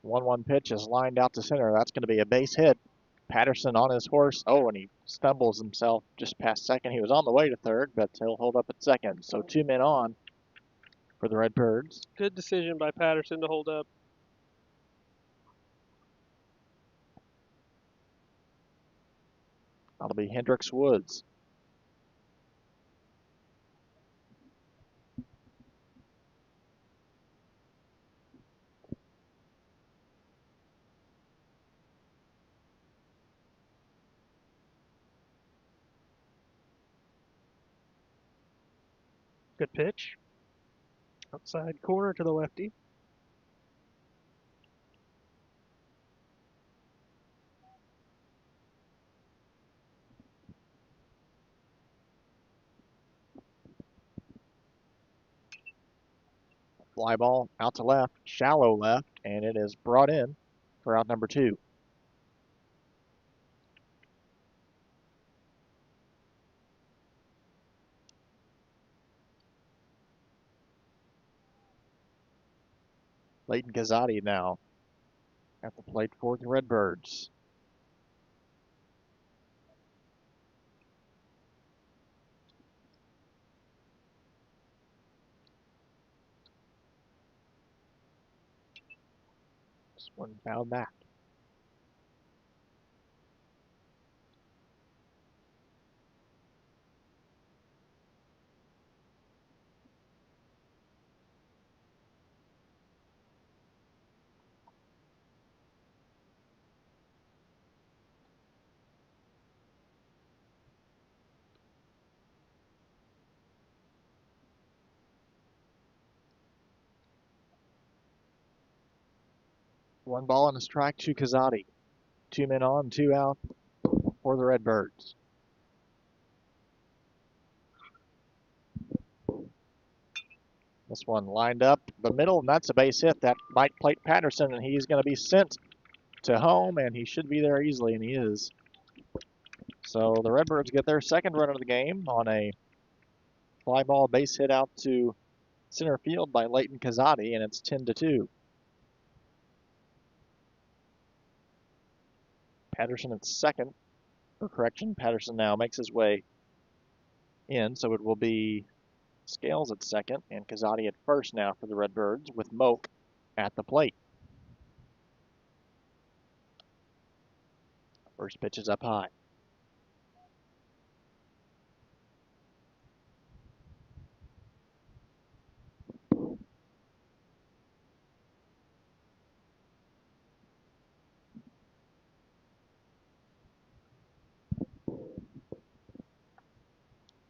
One pitch is lined out to center. That's going to be a base hit. Patterson on his horse. Oh, and he stumbles himself just past second. He was on the way to third, but he'll hold up at second. So 2 men on for the Redbirds. good decision by Patterson to hold up. That'll be Hendricks Woods. Good pitch. Outside corner to the lefty. Fly ball out to left, shallow left, and it is brought in for out number 2. Leighton Gazzotti now at the plate for the Redbirds. This one fouled back. One ball and a strike to Gazzotti. 2 men on, 2 out for the Redbirds. This one lined up the middle, and that's a base hit. That might plate Patterson, and he's going to be sent to home, and he should be there easily, and he is. So the Redbirds get their second run of the game on a fly ball base hit out to center field by Leighton Kazadi, and it's 10-2. Patterson at second. For correction, Patterson now makes his way in, so it will be Scales at second and Kazadi at first now for the Redbirds with Moak at the plate. First pitch is up high.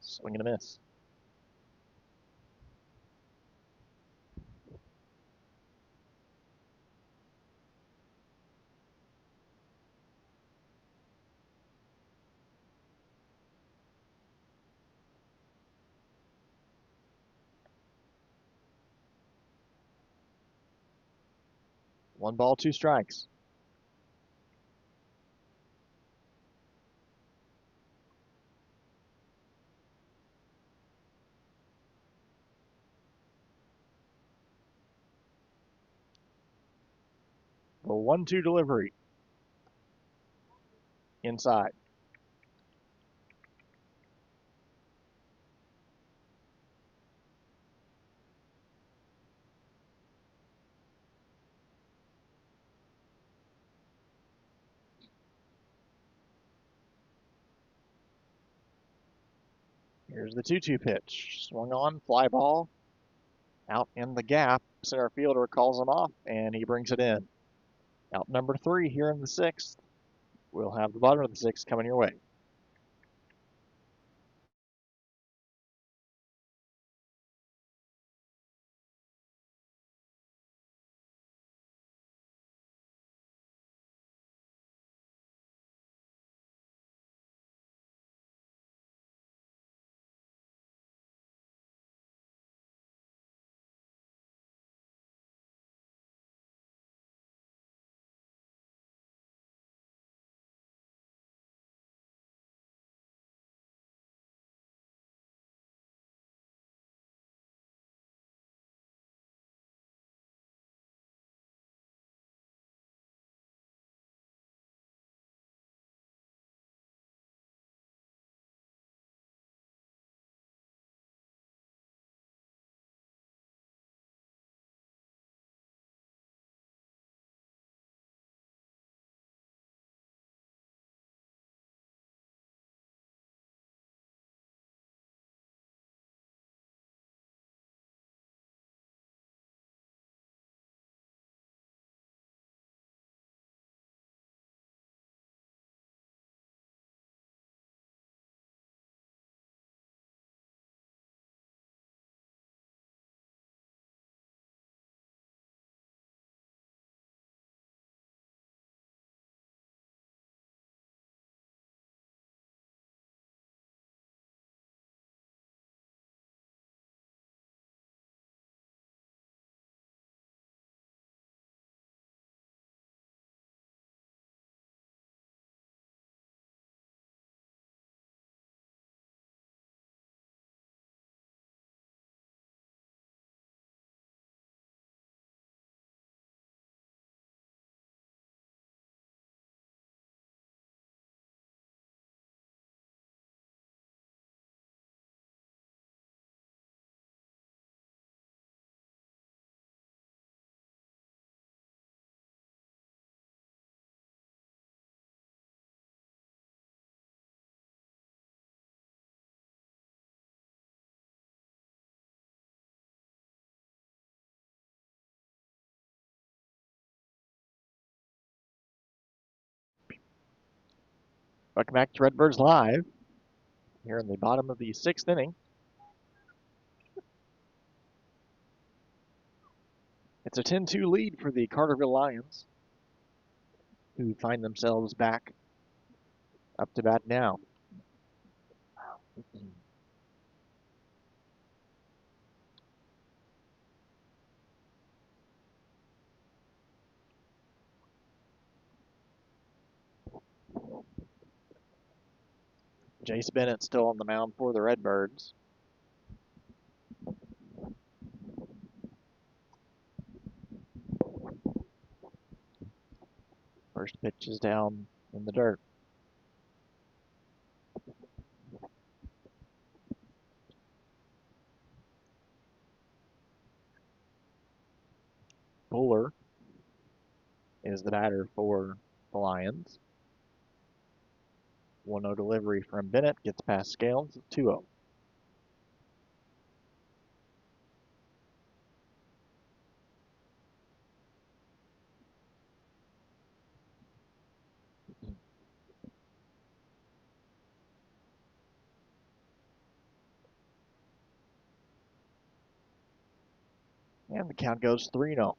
Swing and a miss. One ball, two strikes. The 1-2 delivery. Inside. Here's the 2-2 pitch. Swung on, fly ball. Out in the gap. Center fielder calls him off, and he brings it in. Out number 3 here in the 6th. We'll have the bottom of the 6th coming your way. Welcome back to Redbirds Live here in the bottom of the 6th inning. It's a 10-2 lead for the Carterville Lions, who find themselves back up to bat now. Jace Bennett still on the mound for the Redbirds. First pitch is down in the dirt. Buller is the batter for the Lions. 1-0 delivery from Bennett, gets past Scales, 2-0. And the count goes 3-0.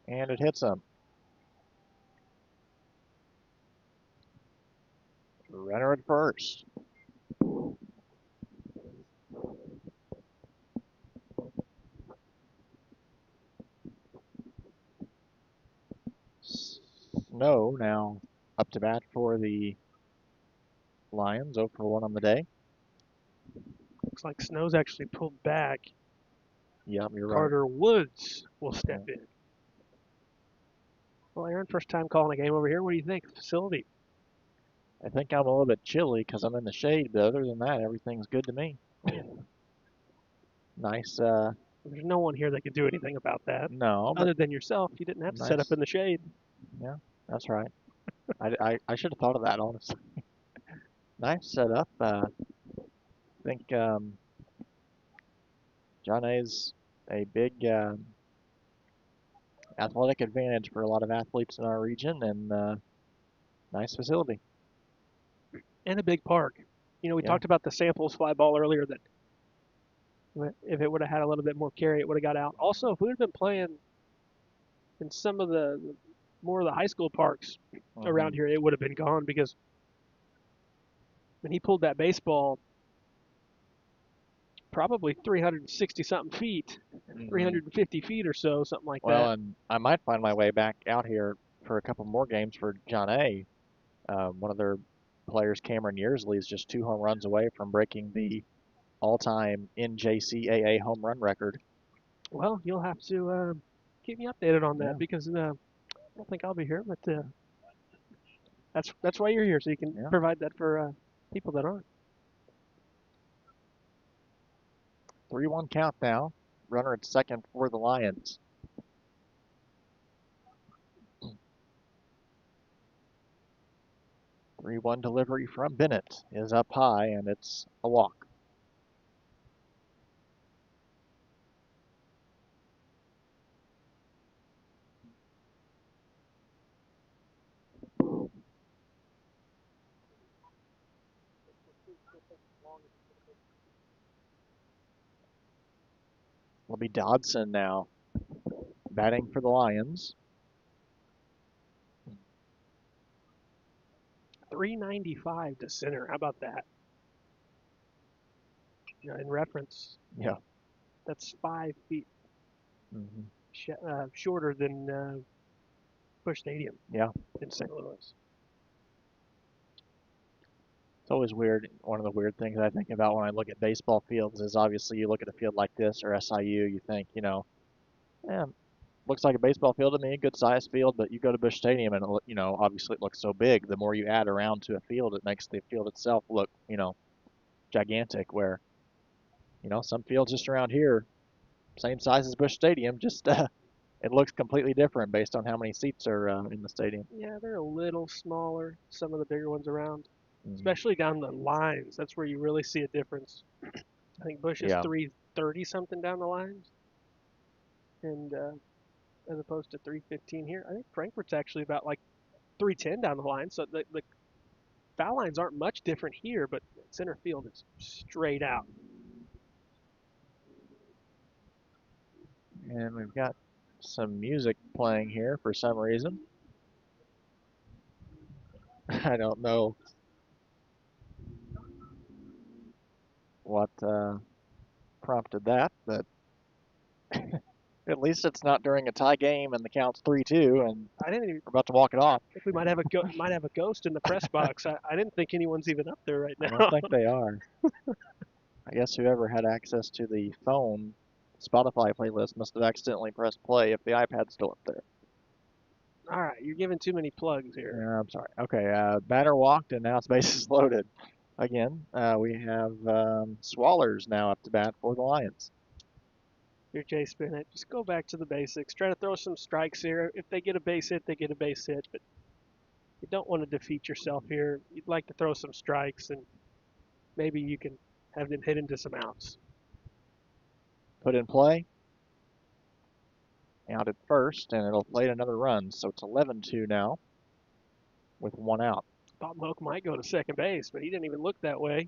And it hits him. Runner at first. Snow now up to bat for the Lions, 0 for 1 on the day. Looks like Snow's actually pulled back. Yep, you're right. Carter Woods will step in. Well, Aaron, first time calling a game over here. What do you think? Facility. I think I'm a little bit chilly because I'm in the shade, but other than that, everything's good to me. Nice. There's no one here that could do anything about that. No, but Other than yourself. You didn't have to set up in the shade. Yeah, that's right. I should have thought of that, honestly. Nice setup. I think John A's a big athletic advantage for a lot of athletes in our region, and nice facility. And a big park. You know, we Yeah. talked about the samples fly ball earlier that if it would have had a little bit more carry, it would have got out. Also, if we would have been playing in some of the more of the high school parks around here, it would have been gone because when he pulled that baseball probably 360 something feet, 350 feet or so, something like that. Well, and I might find my way back out here for a couple more games for John A. One of their players, Cameron Yearsley, is just 2 home runs away from breaking the all-time NJCAA home run record. Well, you'll have to keep me updated on that because I don't think I'll be here, but that's why you're here, so you can provide that for people that aren't. 3-1 count now. Runner at second for the Lions. Three-one delivery from Bennett is up high, and it's a walk. Will be Dodson now batting for the Lions. 395 to center. How about that? In reference. Yeah. That's 5 feet shorter than Busch Stadium. Yeah. In St. Louis. It's always weird. One of the weird things I think about when I look at baseball fields is obviously you look at a field like this or SIU, you think, looks like a baseball field to me, good sized field, but you go to Busch Stadium and, obviously it looks so big. The more you add around to a field, it makes the field itself look, gigantic, where, some fields just around here, same size as Busch Stadium, just it looks completely different based on how many seats are in the stadium. Yeah, they're a little smaller, some of the bigger ones around, especially down the lines. That's where you really see a difference. I think Busch is 330 something down the lines, and as opposed to 315 here. I think Frankfurt's actually about like 310 down the line, so the foul lines aren't much different here, but center field is straight out. And we've got some music playing here for some reason. I don't know what prompted that, but At least it's not during a tie game and the count's 3-2, and I didn't even we're about to walk it off. think we might have a ghost in the press box. I didn't think anyone's even up there right I now. don't think they are. I guess whoever had access to the phone Spotify playlist must have accidentally pressed play if the iPad's still up there. All right, you're giving too many plugs here. Yeah, I'm sorry. Okay, batter walked, and now it's bases loaded. Again, we have Swallers now up to bat for the Lions. Here, Jay Spinnett. Just go back to the basics. Try to throw some strikes here. If they get a base hit, they get a base hit. But you don't want to defeat yourself here. You'd like to throw some strikes, and maybe you can have them hit into some outs. Put in play. Out at first, and it'll play another run. So it's 11-2 now with one out. Thought Moak might go to second base, but he didn't even look that way.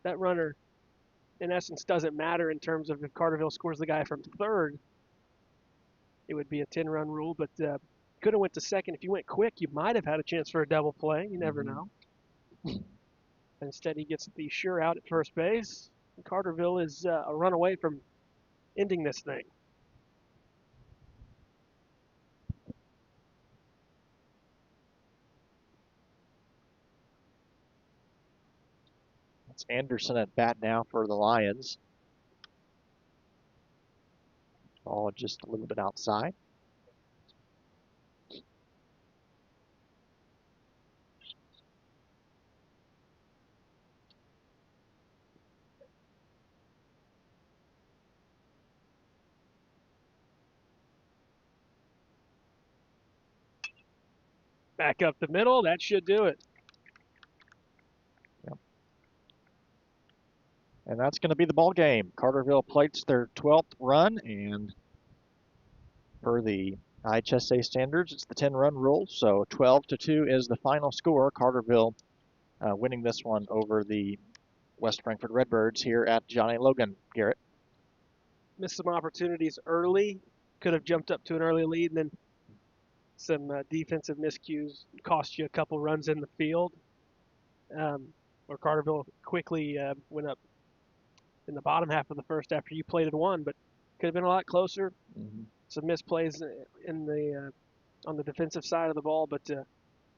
That runner, in essence, doesn't matter in terms of if Carterville scores the guy from third. It would be a 10-run rule, but could have went to second. If you went quick, you might have had a chance for a double play. You never know. Instead, he gets the sure out at first base. Carterville is a run away from ending this thing. It's Anderson at bat now for the Lions. Ball just a little bit outside. Back up the middle. That should do it. And that's going to be the ball game. Carterville plates their 12th run, and per the IHSA standards, it's the 10-run rule. So 12-2 is the final score. Carterville winning this one over the West Frankfort Redbirds here at Johnny Logan. Garrett. Missed some opportunities early. Could have jumped up to an early lead, and then some defensive miscues cost you a couple runs in the field. Or Carterville quickly went up in the bottom half of the first after you plated one, but could have been a lot closer. Some misplays in the on the defensive side of the ball, but at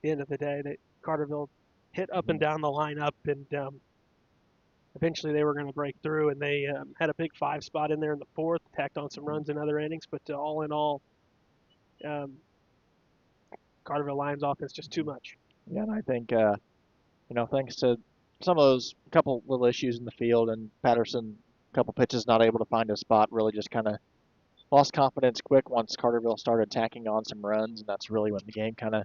the end of the day, Carterville hit up and down the lineup, and eventually they were going to break through, and they had a big 5 spot in there in the fourth, tacked on some runs in other innings, but all in all, Carterville Lions offense just too much. Yeah, and I think, thanks to some of those couple little issues in the field, and Patterson, a couple pitches not able to find a spot, really just kind of lost confidence quick once Carterville started tacking on some runs, and that's really when the game kind of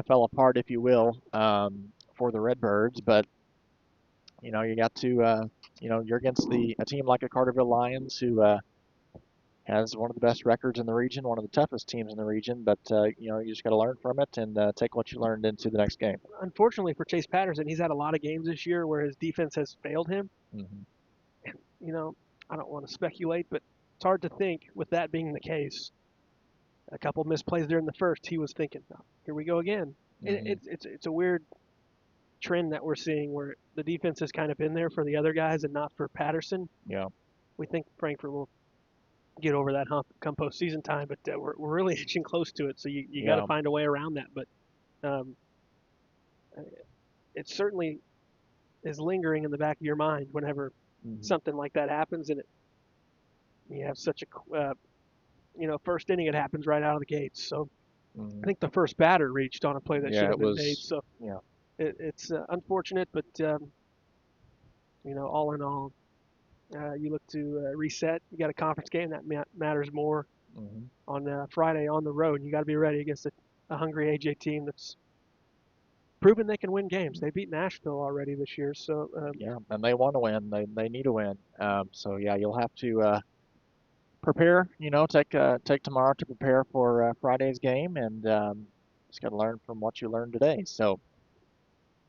fell apart, if you will, for the Redbirds. But you got to, you're against a team like a Carterville Lions who has one of the best records in the region, one of the toughest teams in the region. But you just got to learn from it and take what you learned into the next game. Unfortunately for Chase Patterson, he's had a lot of games this year where his defense has failed him. And, I don't want to speculate, but it's hard to think with that being the case. A couple misplays there in the first, he was thinking, oh, here we go again. It's a weird trend that we're seeing where the defense has kind of been there for the other guys and not for Patterson. Yeah. We think Frankfort will get over that hump come postseason time, but we're really itching close to it, so you got to find a way around that. But it certainly is lingering in the back of your mind whenever something like that happens, and you have such a first inning, it happens right out of the gates. So I think the first batter reached on a play that should have been made. So it's unfortunate, but all in all, you look to reset. You got a conference game that matters more on Friday on the road. You got to be ready against a hungry AJ team that's proven they can win games. They beat Nashville already this year, so and they want to win. They need to win. So you'll have to prepare. Take tomorrow to prepare for Friday's game, and just got to learn from what you learned today. So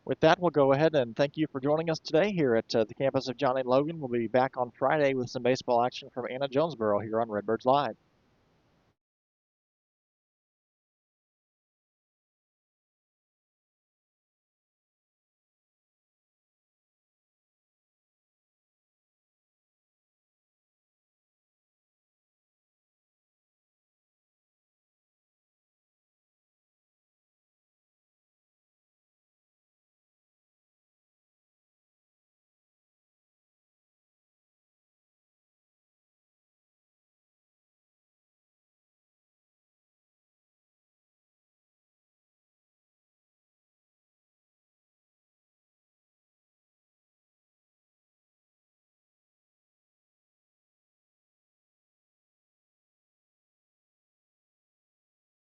with that, we'll go ahead and thank you for joining us today here at the campus of Johnny Logan. We'll be back on Friday with some baseball action from Anna Jonesboro here on Redbirds Live.